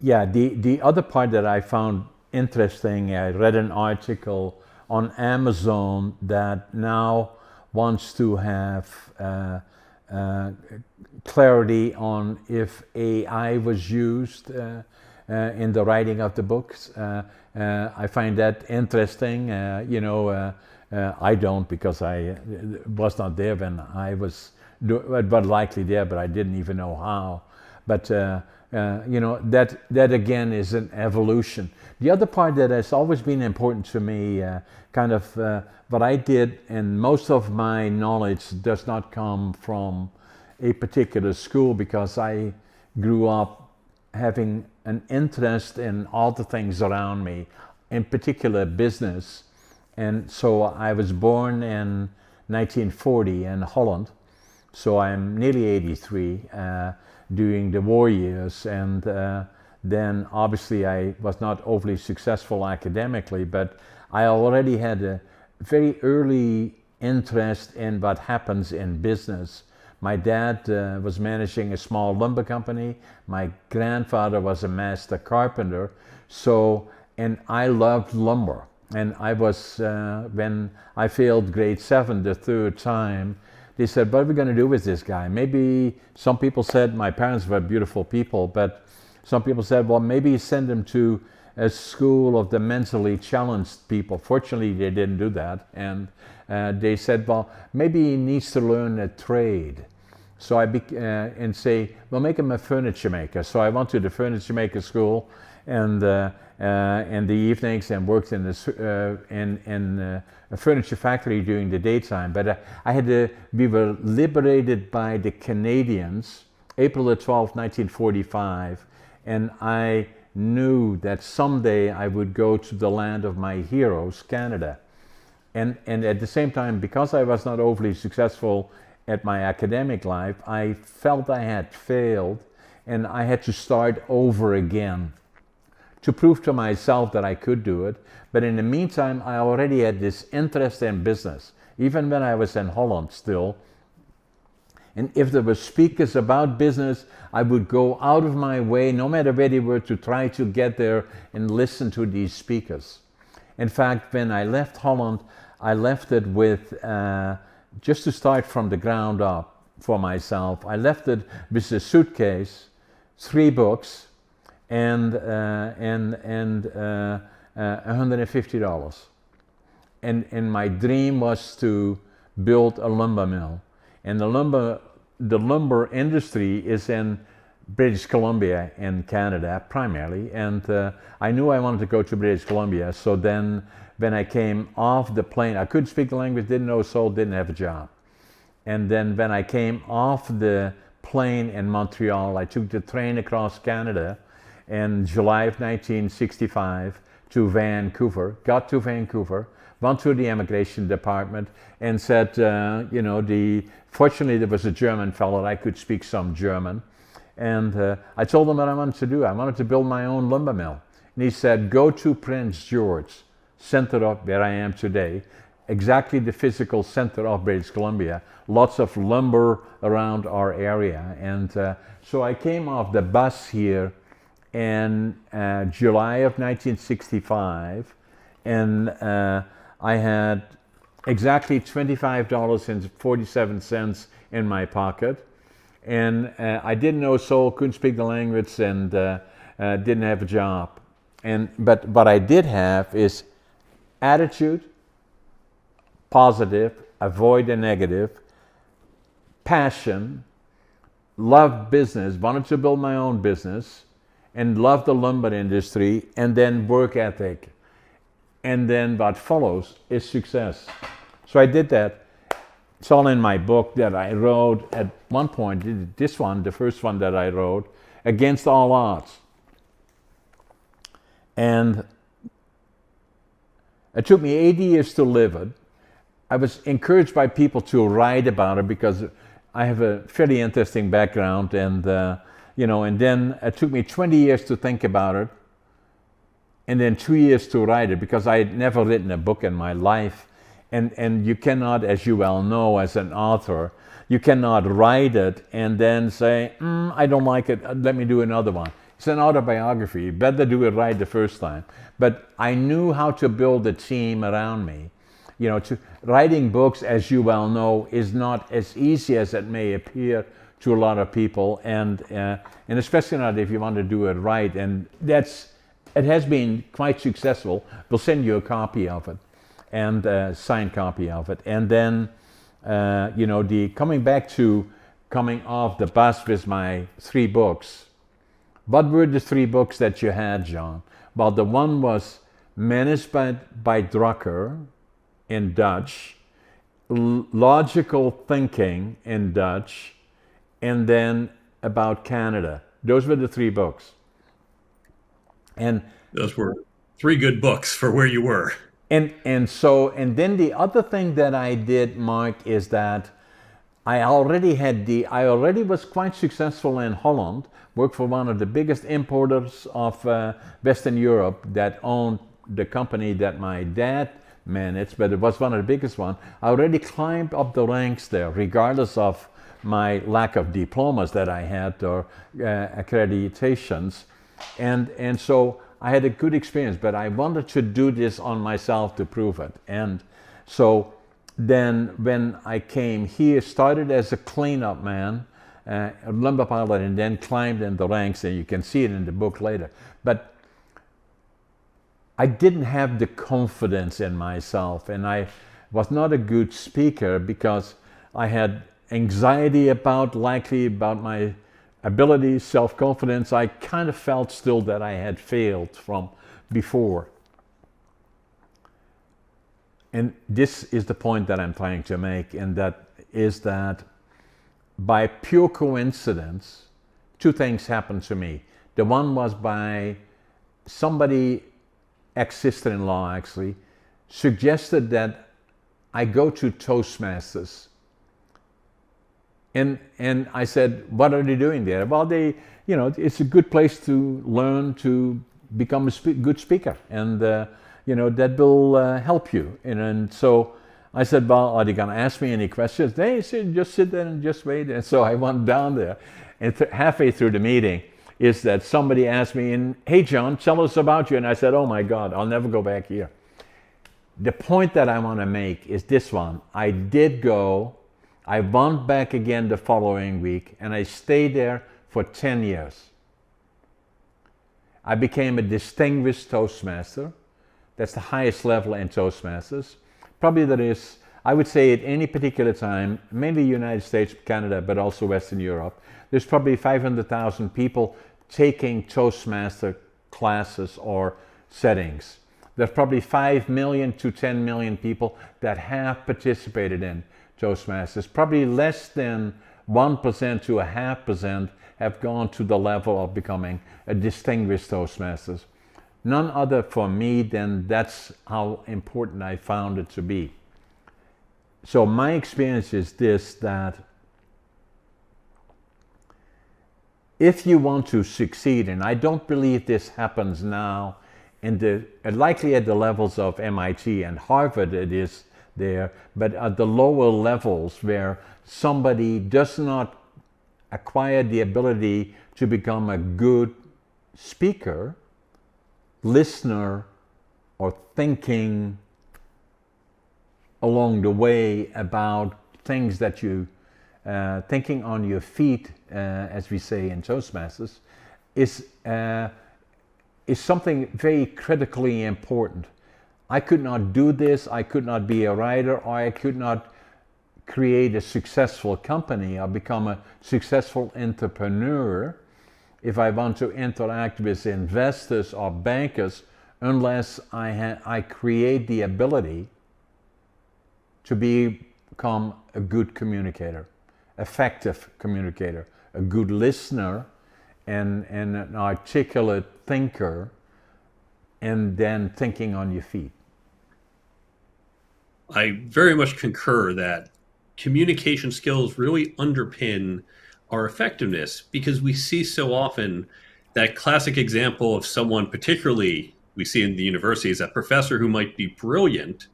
Speaker 1: Yeah, the other part that I found interesting, I read an article on Amazon that now wants to have clarity on if AI was used in the writing of the books. I find that interesting. I don't, because I was not there when I was, but likely there, but I didn't even know how. But that again is an evolution. The other part that has always been important to me, what I did, and most of my knowledge does not come from a particular school, because I grew up having an interest in all the things around me, in particular business. And so I was born in 1940 in Holland, so I'm nearly 83, during the war years, and then obviously I was not overly successful academically, but I already had a very early interest in what happens in business. My dad was managing a small lumber company. My grandfather was a master carpenter. And I loved lumber. And I was, when I failed grade 7 the third time, they said, what are we going to do with this guy? Maybe some people said, my parents were beautiful people, but some people said, well, maybe send him to a school of the mentally challenged people. Fortunately, they didn't do that. And they said, well, maybe he needs to learn a trade. So and say, well, make him a furniture maker. So I went to the furniture maker school, and in the evenings, and worked in a furniture factory during the daytime. But we were liberated by the Canadians, April the 12th, 1945, and I knew that someday I would go to the land of my heroes, Canada. And at the same time, because I was not overly successful at my academic life, I felt I had failed, and I had to start over again to prove to myself that I could do it. But in the meantime, I already had this interest in business, even when I was in Holland still. And if there were speakers about business, I would go out of my way, no matter where they were, to try to get there and listen to these speakers. In fact, when I left Holland, I left it with, just to start from the ground up for myself, I left it with a suitcase, 3 books, and $150. And my dream was to build a lumber mill. And the lumber industry is in British Columbia in Canada primarily, and I knew I wanted to go to British Columbia. So then when I came off the plane, I couldn't speak the language, didn't know soul, didn't have a job. And then when I came off the plane in Montreal, I took the train across Canada in July of 1965 to Vancouver, got to Vancouver, went to the immigration department and said, fortunately there was a German fellow, I could speak some German. And I told him what I wanted to do. I wanted to build my own lumber mill. And he said, go to Prince George, center of where I am today, exactly the physical center of British Columbia, lots of lumber around our area. And so I came off the bus here in July of 1965, and I had exactly $25.47 in my pocket, and I didn't know soul, couldn't speak the language, and didn't have a job. But what I did have is attitude, positive, avoid the negative, passion, loved business, wanted to build my own business, and loved the lumber industry, and then work ethic. And then what follows is success. So I did that. It's all in my book that I wrote at one point, this one, the first one that I wrote, Against All Odds. And it took me 80 years to live it. I was encouraged by people to write about it because I have a fairly interesting background, and and then it took me 20 years to think about it, and then 2 years to write it, because I had never written a book in my life. And you cannot, as you well know, as an author, you cannot write it and then say, I don't like it, let me do another one. It's an autobiography. You better do it right the first time. But I knew how to build a team around me. Writing books, as you well know, is not as easy as it may appear to a lot of people, and especially not if you want to do it right. And it has been quite successful. We'll send you a copy of it, and a signed copy of it. And then, coming off the bus with my 3 books. What were the 3 books that you had, John? Well, the one was Management by Drucker in Dutch, Logical Thinking in Dutch, and then About Canada. Those were the 3 books. And
Speaker 2: those were 3 good books for where you were.
Speaker 1: And then the other thing that I did, Mark, is that I already was quite successful in Holland, worked for one of the biggest importers of Western Europe that owned the company that my dad managed, but it was one of the biggest ones. I already climbed up the ranks there, regardless of my lack of diplomas that I had or accreditations. And so I had a good experience, but I wanted to do this on myself to prove it. And so then when I came here, started as a cleanup man, a lumber pilot, and then climbed in the ranks, and you can see it in the book later. But I didn't have the confidence in myself, and I was not a good speaker because I had anxiety about my ability, self-confidence. I kind of felt still that I had failed from before. And this is the point that I'm trying to make, and that is that by pure coincidence, 2 things happened to me. The one was by somebody, ex-sister-in-law actually, suggested that I go to Toastmasters. And I said, what are they doing there? Well, it's a good place to learn to become a good speaker, and that will help you. And so I said, well, are they going to ask me any questions? They said, just sit there and just wait. And so I went down there, and halfway through the meeting is that somebody asked me, and hey, John, tell us about you. And I said, oh my God, I'll never go back here. The point that I want to make is this one. I did go. I went back again the following week, and I stayed there for 10 years. I became a distinguished Toastmaster. That's the highest level in Toastmasters. Probably that is, I would say at any particular time, mainly United States, Canada, but also Western Europe, there's probably 500,000 people taking Toastmaster classes or settings. There's probably 5 million to 10 million people that have participated in Toastmasters. Probably less than 1% to 0.5% have gone to the level of becoming a distinguished Toastmasters. None other for me than that's how important I found it to be. So my experience is this, that if you want to succeed, and I don't believe this happens now likely at the levels of MIT and Harvard it is there, but at the lower levels where somebody does not acquire the ability to become a good speaker, listener, or thinking along the way about things that you, thinking on your feet, as we say in Toastmasters, is something very critically important. I could not do this, I could not be a writer, or I could not create a successful company or become a successful entrepreneur if I want to interact with investors or bankers unless I create the ability to become a good communicator, effective communicator, a good listener, and an articulate thinker, and then thinking on your feet.
Speaker 2: I very much concur that communication skills really underpin our effectiveness, because we see so often that classic example of someone, particularly we see in the universities, a professor who might be brilliant,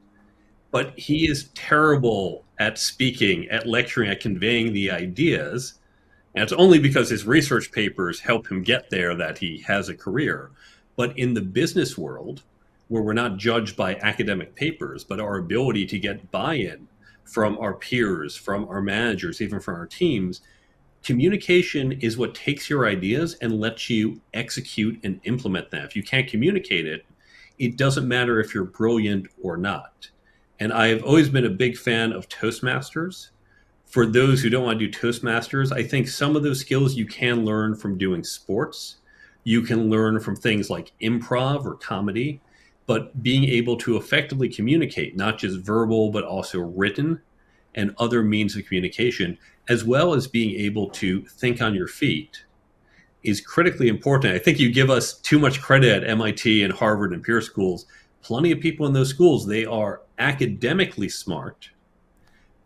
Speaker 2: but he is terrible at speaking, at lecturing, at conveying the ideas. And it's only because his research papers help him get there that he has a career. But in the business world, where we're not judged by academic papers, but our ability to get buy-in from our peers, from our managers, even from our teams, communication is what takes your ideas and lets you execute and implement them. If you can't communicate it, it doesn't matter if you're brilliant or not. And I've always been a big fan of Toastmasters. For those who don't want to do Toastmasters, I think some of those skills you can learn from doing sports. You can learn from things like improv or comedy, but being able to effectively communicate, not just verbal, but also written and other means of communication, as well as being able to think on your feet, is critically important. I think you give us too much credit at MIT and Harvard and peer schools. Plenty of people in those schools, they are academically smart,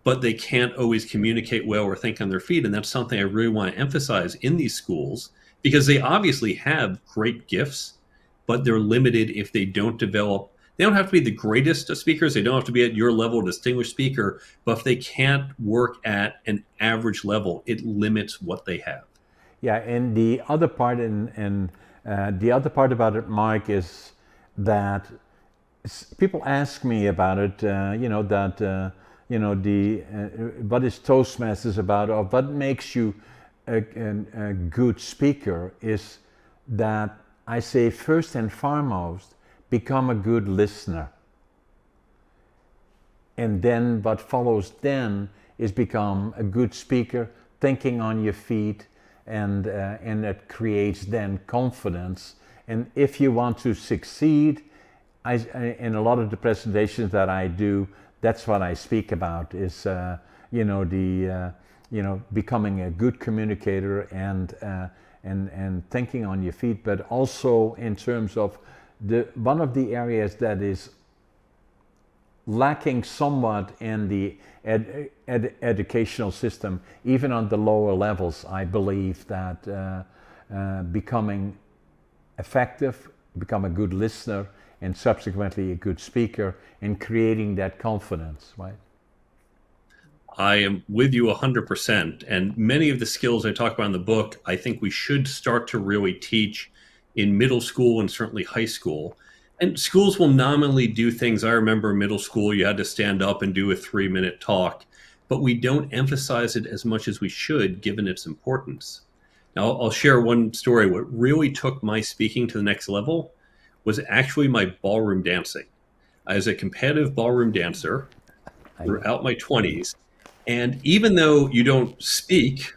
Speaker 2: but they can't always communicate well or think on their feet. And that's something I really want to emphasize in these schools, because they obviously have great gifts, but they're limited if they don't develop. They don't have to be the greatest of speakers. They don't have to be at your level, distinguished speaker. But if they can't work at an average level, it limits what they have.
Speaker 1: Yeah, and the other part, the other part about it, Mike, is that people ask me about it. What is Toastmasters about, or what makes you a good speaker? Is that I say first and foremost, become a good listener, and then what follows then is become a good speaker, thinking on your feet, and that creates then confidence. And if you want to succeed, in a lot of the presentations that I do, that's what I speak about, is becoming a good communicator and thinking on your feet, but also in terms of one of the areas that is lacking somewhat in the educational system, even on the lower levels. I believe that becoming effective, become a good listener, and subsequently a good speaker, and creating that confidence, right?
Speaker 2: I am with you 100%. And many of the skills I talk about in the book, I think we should start to really teach in middle school and certainly high school. And schools will nominally do things. I remember in middle school, you had to stand up and do a 3-minute talk, but we don't emphasize it as much as we should, given its importance. Now, I'll share one story. What really took my speaking to the next level was actually my ballroom dancing. I was a competitive ballroom dancer throughout my 20s. And even though you don't speak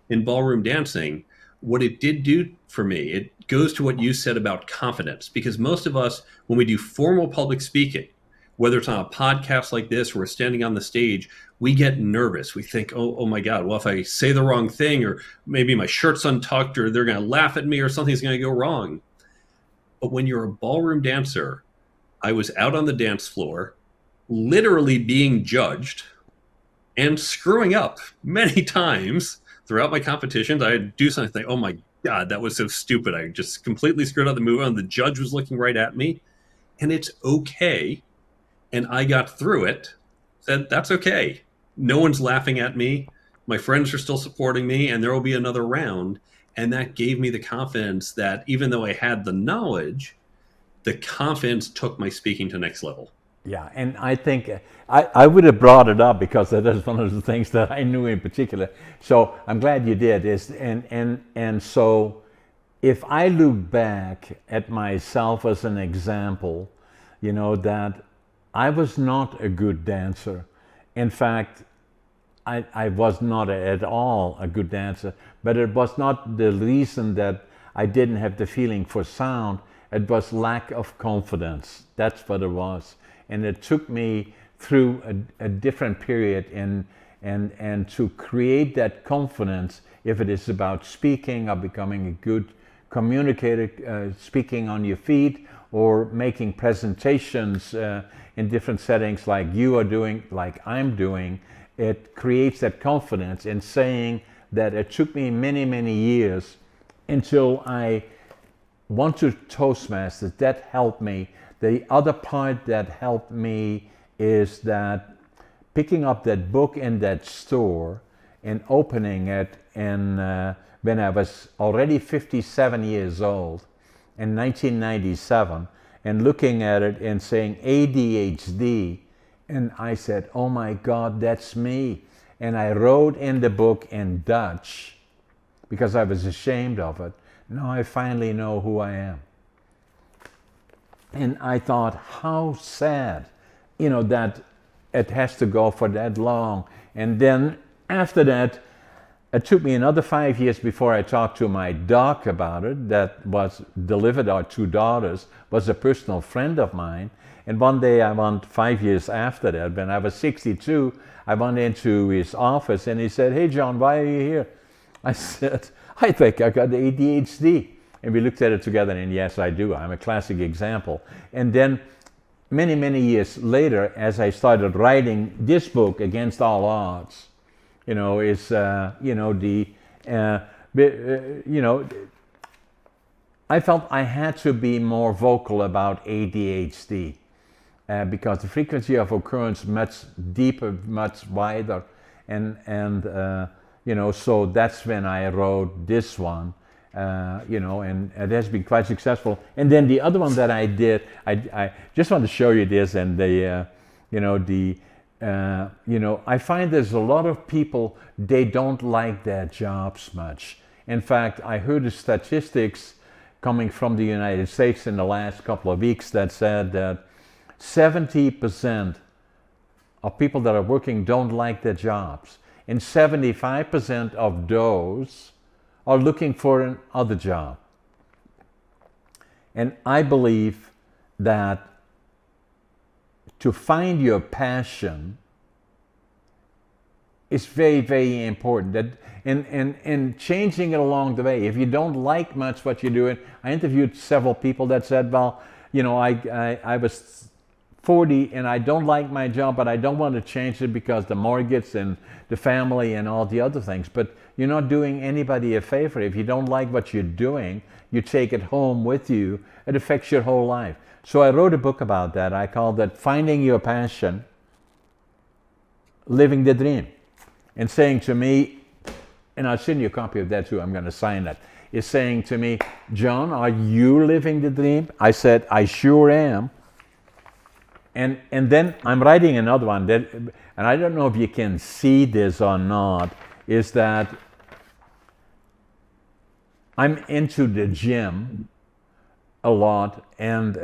Speaker 2: in ballroom dancing, what it did do for me, it goes to what you said about confidence. Because most of us, when we do formal public speaking, whether it's on a podcast like this or we're standing on the stage, we get nervous. We think, oh my God, well, if I say the wrong thing, or maybe my shirt's untucked, or they're going to laugh at me, or something's going to go wrong. But when you're a ballroom dancer, I was out on the dance floor, literally being judged and screwing up many times throughout my competitions. I'd do something, oh my God, that was so stupid. I just completely screwed up the move, and the judge was looking right at me. And it's okay. And I got through it. Said, that's okay. No one's laughing at me. My friends are still supporting me, and there will be another round. And that gave me the confidence that even though I had the knowledge, the confidence took my speaking to the next level.
Speaker 1: Yeah, and I think I would have brought it up because that is one of the things that I knew in particular. So I'm glad you did. And so if I look back at myself as an example, that I was not a good dancer. In fact, I was not at all a good dancer, but it was not the reason that I didn't have the feeling for sound. It was lack of confidence. That's what it was. And it took me through a different period and to create that confidence, if it is about speaking or becoming a good communicator, speaking on your feet, or making presentations in different settings like you are doing, like I'm doing, it creates that confidence in saying that it took me many, many years until I went to Toastmasters. That helped me. The other part that helped me is that picking up that book in that store and opening it when I was already 57 years old in 1997, and looking at it and saying ADHD, and I said, oh my God, that's me. And I wrote in the book in Dutch because I was ashamed of it. Now I finally know who I am. And I thought, how sad, that it has to go for that long. And then after that, it took me another 5 years before I talked to my doc about it. That was delivered our two daughters, was a personal friend of mine. And one day I went 5 years after that, when I was 62, I went into his office and he said, hey John, why are you here? I said, I think I got ADHD. And we looked at it together, and yes, I do. I'm a classic example. And then many, many years later, as I started writing this book, Against All Odds, I felt I had to be more vocal about ADHD because the frequency of occurrence much deeper, much wider, and so that's when I wrote this one. And it has been quite successful. And then the other one that I did, I just want to show you this, and I find there's a lot of people, they don't like their jobs much. In fact, I heard the statistics coming from the United States in the last couple of weeks that said that 70% of people that are working don't like their jobs, and 75% of those are looking for another job. And I believe that to find your passion is very, very important. That and changing it along the way. If you don't like much what you're doing, I interviewed several people that said, well, I was 40 and I don't like my job, but I don't want to change it because the mortgage and the family and all the other things. But you're not doing anybody a favor. If you don't like what you're doing, you take it home with you. It affects your whole life. So I wrote a book about that. I called it Finding Your Passion, Living the Dream. And saying to me, and I'll send you a copy of that too, I'm going to sign that, is saying to me, John, are you living the dream? I said, I sure am. And then I'm writing another one, that, and I don't know if you can see this or not, is that I'm into the gym a lot, and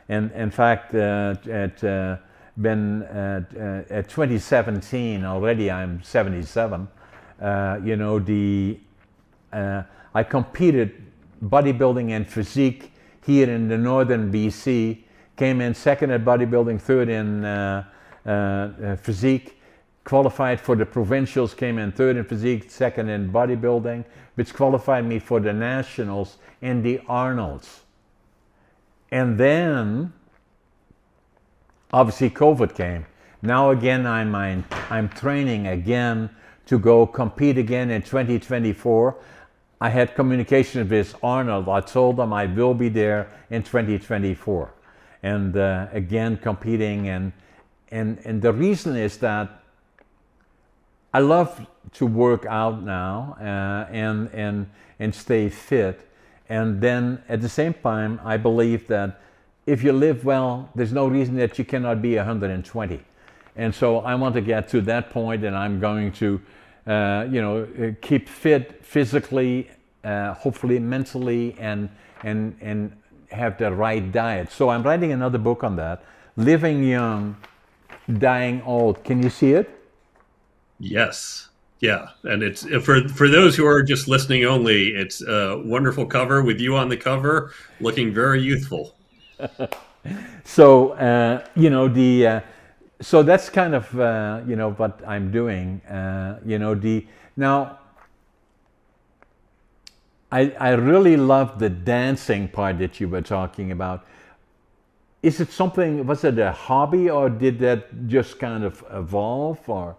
Speaker 1: in fact, at 2017 already, I'm 77. I competed bodybuilding and physique here in the northern BC. Came in second at bodybuilding, third in physique. Qualified for the provincials, came in third in physique, second in bodybuilding, which qualified me for the nationals and the Arnolds. And then, obviously, COVID came. Now again, I'm training again to go compete again in 2024. I had communication with Arnold. I told them I will be there in 2024. And again, competing. And the reason is that I love to work out now and stay fit. And then at the same time, I believe that if you live well, there's no reason that you cannot be 120. And so I want to get to that point, and I'm going to, keep fit physically, hopefully mentally, and have the right diet. So I'm writing another book on that, Living Young, Dying Old. Can you see it?
Speaker 2: Yes. Yeah. And it's for those who are just listening only, it's a wonderful cover with you on the cover looking very youthful.
Speaker 1: So, so that's kind of, what I'm doing. Now, I really love the dancing part that you were talking about. Is it something, was it a hobby, or did that just kind of evolve, or?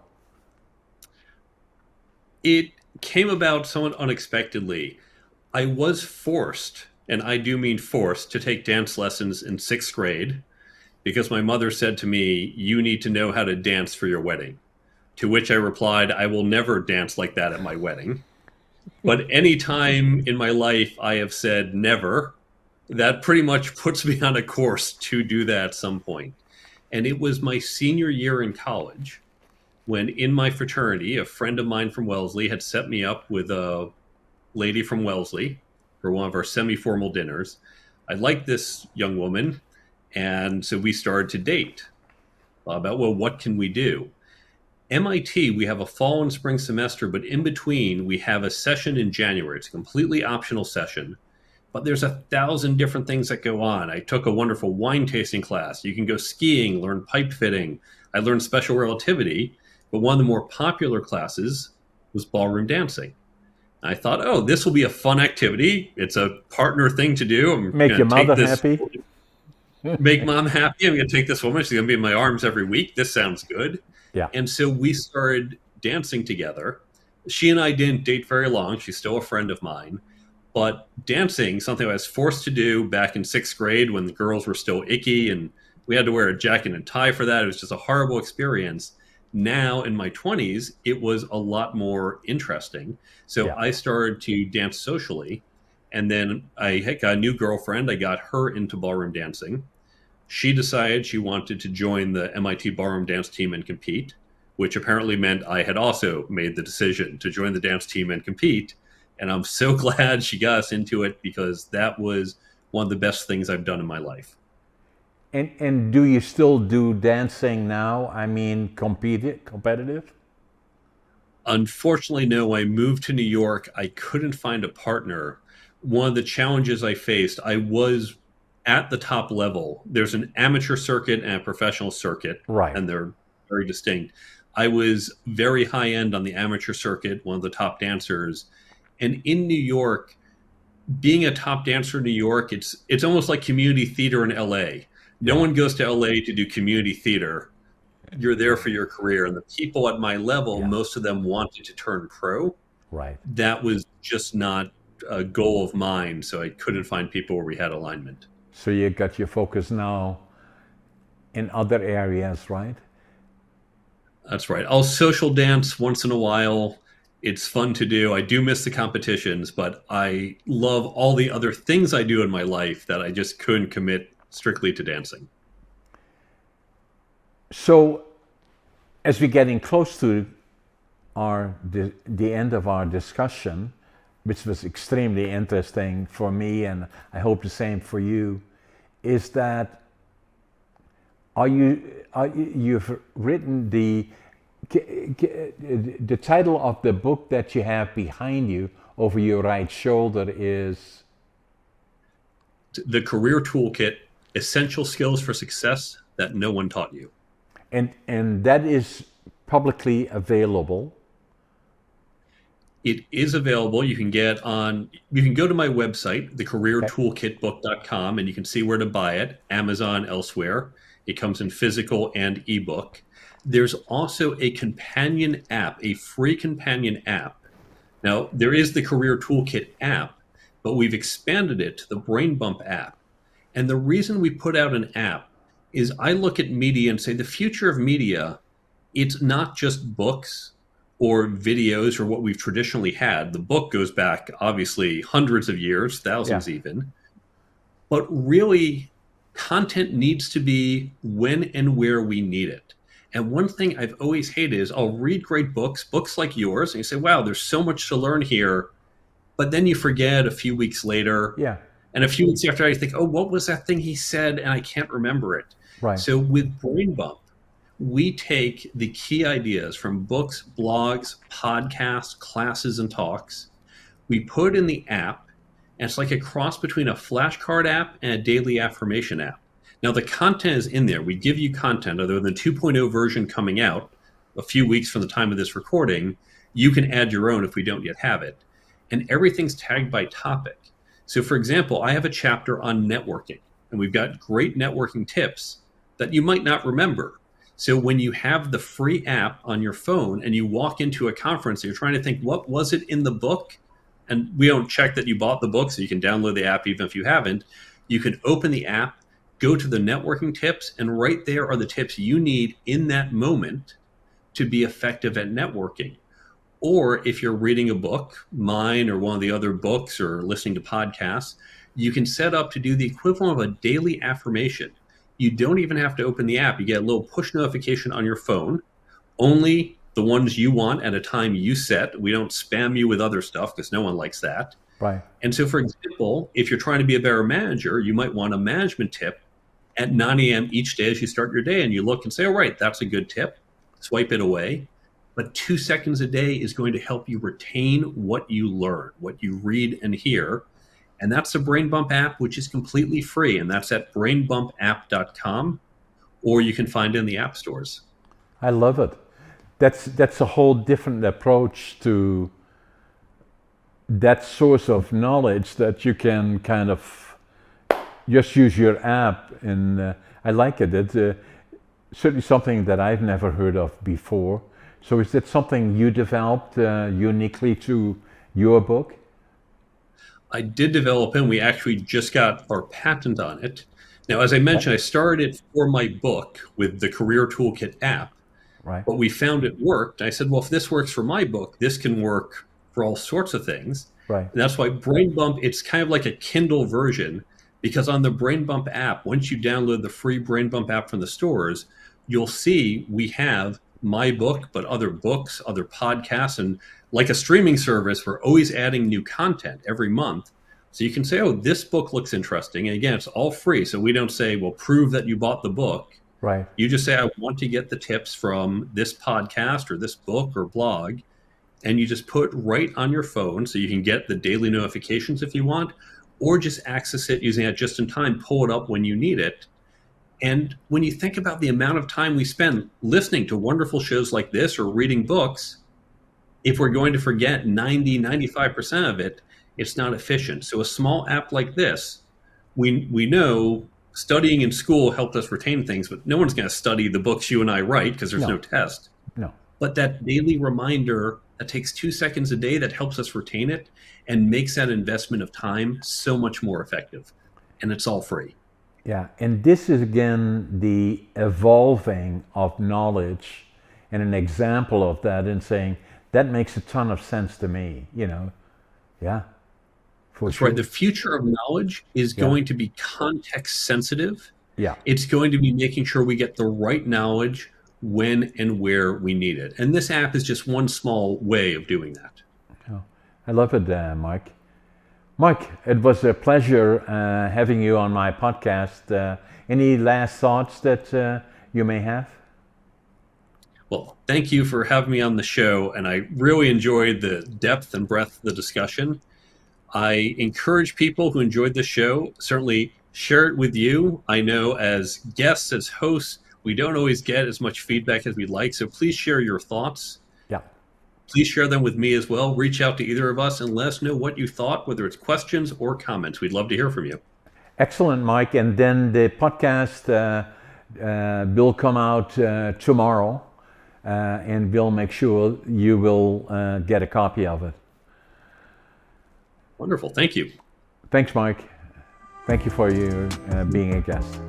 Speaker 2: It came about somewhat unexpectedly. I was forced, and I do mean forced, to take dance lessons in 6th grade because my mother said to me, you need to know how to dance for your wedding. To which I replied, I will never dance like that at my wedding. But any time in my life I have said never, that pretty much puts me on a course to do that at some point. And it was my senior year in college when, in my fraternity, a friend of mine from Wellesley had set me up with a lady from Wellesley for one of our semi-formal dinners. I liked this young woman, and so we started to date about, well, what can we do? MIT, we have a fall and spring semester, but in between, we have a session in January. It's a completely optional session, but there's 1,000 different things that go on. I took a wonderful wine tasting class. You can go skiing, learn pipe fitting. I learned special relativity, but one of the more popular classes was ballroom dancing. I thought, oh, this will be a fun activity. It's a partner thing to do. I'm
Speaker 1: Make
Speaker 2: going
Speaker 1: your
Speaker 2: to take
Speaker 1: mother
Speaker 2: this,
Speaker 1: happy.
Speaker 2: make mom happy. I'm going to take this woman. She's going to be in my arms every week. This sounds good.
Speaker 1: Yeah.
Speaker 2: And so we started dancing together. She and I didn't date very long. She's still a friend of mine. But dancing, something I was forced to do back in 6th grade when the girls were still icky and we had to wear a jacket and tie for that. It was just a horrible experience. Now in my 20s, it was a lot more interesting. So I started to dance socially. And then I got a new girlfriend. I got her into ballroom dancing. She decided she wanted to join the MIT ballroom dance team and compete, which apparently meant I had also made the decision to join the dance team and compete. And I'm so glad she got us into it because that was one of the best things I've done in my life.
Speaker 1: And do you still do dancing now? I mean, competitive?
Speaker 2: Unfortunately, no. I moved to New York. I couldn't find a partner. One of the challenges I faced, I was at the top level. There's an amateur circuit and a professional circuit,
Speaker 1: Right.
Speaker 2: and they're very distinct. I was very high end on the amateur circuit, one of the top dancers. And in New York, being a top dancer in New York, it's almost like community theater in LA. No one goes to LA to do community theater. You're there for your career. And the people at my level, most of them wanted to turn pro.
Speaker 1: Right.
Speaker 2: That was just not a goal of mine. So I couldn't find people where we had alignment.
Speaker 1: So you got your focus now in other areas, right?
Speaker 2: That's right. I'll social dance once in a while. It's fun to do. I do miss the competitions, but I love all the other things I do in my life that I just couldn't commit strictly to dancing.
Speaker 1: So as we're getting close to the end of our discussion, which was extremely interesting for me, and I hope the same for you, is that you've written the title of the book that you have behind you over your right shoulder is
Speaker 2: The Career Toolkit: Essential Skills for Success That No One Taught You.
Speaker 1: and that is publicly available.
Speaker 2: It is available. You can go to my website, thecareertoolkitbook.com, and you can see where to buy it, Amazon, elsewhere. It comes in physical and ebook. There's also a companion app, a free companion app. Now, there is the Career Toolkit app, but we've expanded it to the Brain Bump app. And the reason we put out an app is I look at media and say the future of media, it's not just books or videos or what we've traditionally had. The book goes back, obviously, hundreds of years, thousands even. But really, content needs to be when and where we need it. And one thing I've always hated is I'll read great books like yours, and you say, wow, there's so much to learn here. But then you forget a few weeks later.
Speaker 1: Yeah.
Speaker 2: And a few weeks after, I think, oh, what was that thing he said? And I can't remember it.
Speaker 1: Right.
Speaker 2: So with Brain Bump, we take the key ideas from books, blogs, podcasts, classes, and talks. We put it in the app, and it's like a cross between a flashcard app and a daily affirmation app. Now, the content is in there. We give you content, other than the 2.0 version coming out a few weeks from the time of this recording. You can add your own if we don't yet have it. And everything's tagged by topic. So, for example, I have a chapter on networking, and we've got great networking tips that you might not remember. So when you have the free app on your phone and you walk into a conference and you're trying to think, what was it in the book? And we don't check that you bought the book, so you can download the app even if you haven't. You can open the app, go to the networking tips, and right there are the tips you need in that moment to be effective at networking. Or if you're reading a book, mine or one of the other books, or listening to podcasts, you can set up to do the equivalent of a daily affirmation. You don't even have to open the app. You get a little push notification on your phone, only the ones you want at a time you set. We don't spam you with other stuff because no one likes that.
Speaker 1: Right.
Speaker 2: And so, for example, if you're trying to be a better manager, you might want a management tip at 9 a.m. each day as you start your day. And you look and say, oh, right, that's a good tip. Swipe it away. But 2 seconds a day is going to help you retain what you learn, what you read and hear. And that's the Brain Bump app, which is completely free. And that's at brainbumpapp.com, or you can find it in the app stores.
Speaker 1: I love it. That's a whole different approach to that source of knowledge, that you can kind of just use your app. And I like it. It's certainly something that I've never heard of before. So is that something you developed uniquely to your book?
Speaker 2: I did develop it, and we actually just got our patent on it. Now, as I mentioned, I started it for my book with the Career Toolkit app,
Speaker 1: Right.
Speaker 2: but we found it worked. I said, well, if this works for my book, this can work for all sorts of things.
Speaker 1: Right.
Speaker 2: And that's why Brain Bump, it's kind of like a Kindle version, because on the Brain Bump app, once you download the free Brain Bump app from the stores, you'll see we have my book, but other books, other podcasts, and like a streaming service, we're always adding new content every month. So you can say, oh, this book looks interesting. And again, it's all free. So we don't say, well, prove that you bought the book.
Speaker 1: Right.
Speaker 2: You just say, I want to get the tips from this podcast or this book or blog. And you just put right on your phone, so you can get the daily notifications if you want, or just access it using it just in time, pull it up when you need it. And when you think about the amount of time we spend listening to wonderful shows like this or reading books, if we're going to forget 90, 95% of it, it's not efficient. So a small app like this, we know studying in school helped us retain things, but no one's going to study the books you and I write because there's no test.
Speaker 1: No.
Speaker 2: But that daily reminder that takes 2 seconds a day that helps us retain it and makes that investment of time so much more effective. And it's all free.
Speaker 1: Yeah, and this is again the evolving of knowledge, and an example of that, in saying that makes a ton of sense to me, Yeah, for
Speaker 2: That's
Speaker 1: sure.
Speaker 2: right. The future of knowledge is going to be context sensitive.
Speaker 1: Yeah.
Speaker 2: It's going to be making sure we get the right knowledge when and where we need it. And this app is just one small way of doing that.
Speaker 1: Oh, I love it, Mike. Mike, it was a pleasure having you on my podcast. Any last thoughts that you may have?
Speaker 2: Well, thank you for having me on the show, and I really enjoyed the depth and breadth of the discussion. I encourage people who enjoyed the show, certainly share it with you. I know as guests, as hosts, we don't always get as much feedback as we'd like, so please share your thoughts.
Speaker 1: Yeah.
Speaker 2: Please share them with me as well. Reach out to either of us and let us know what you thought, whether it's questions or comments. We'd love to hear from you.
Speaker 1: Excellent, Mike. And then the podcast will come out tomorrow, and we'll make sure you will get a copy of it.
Speaker 2: Wonderful. Thank you.
Speaker 1: Thanks, Mike. Thank you for your being a guest.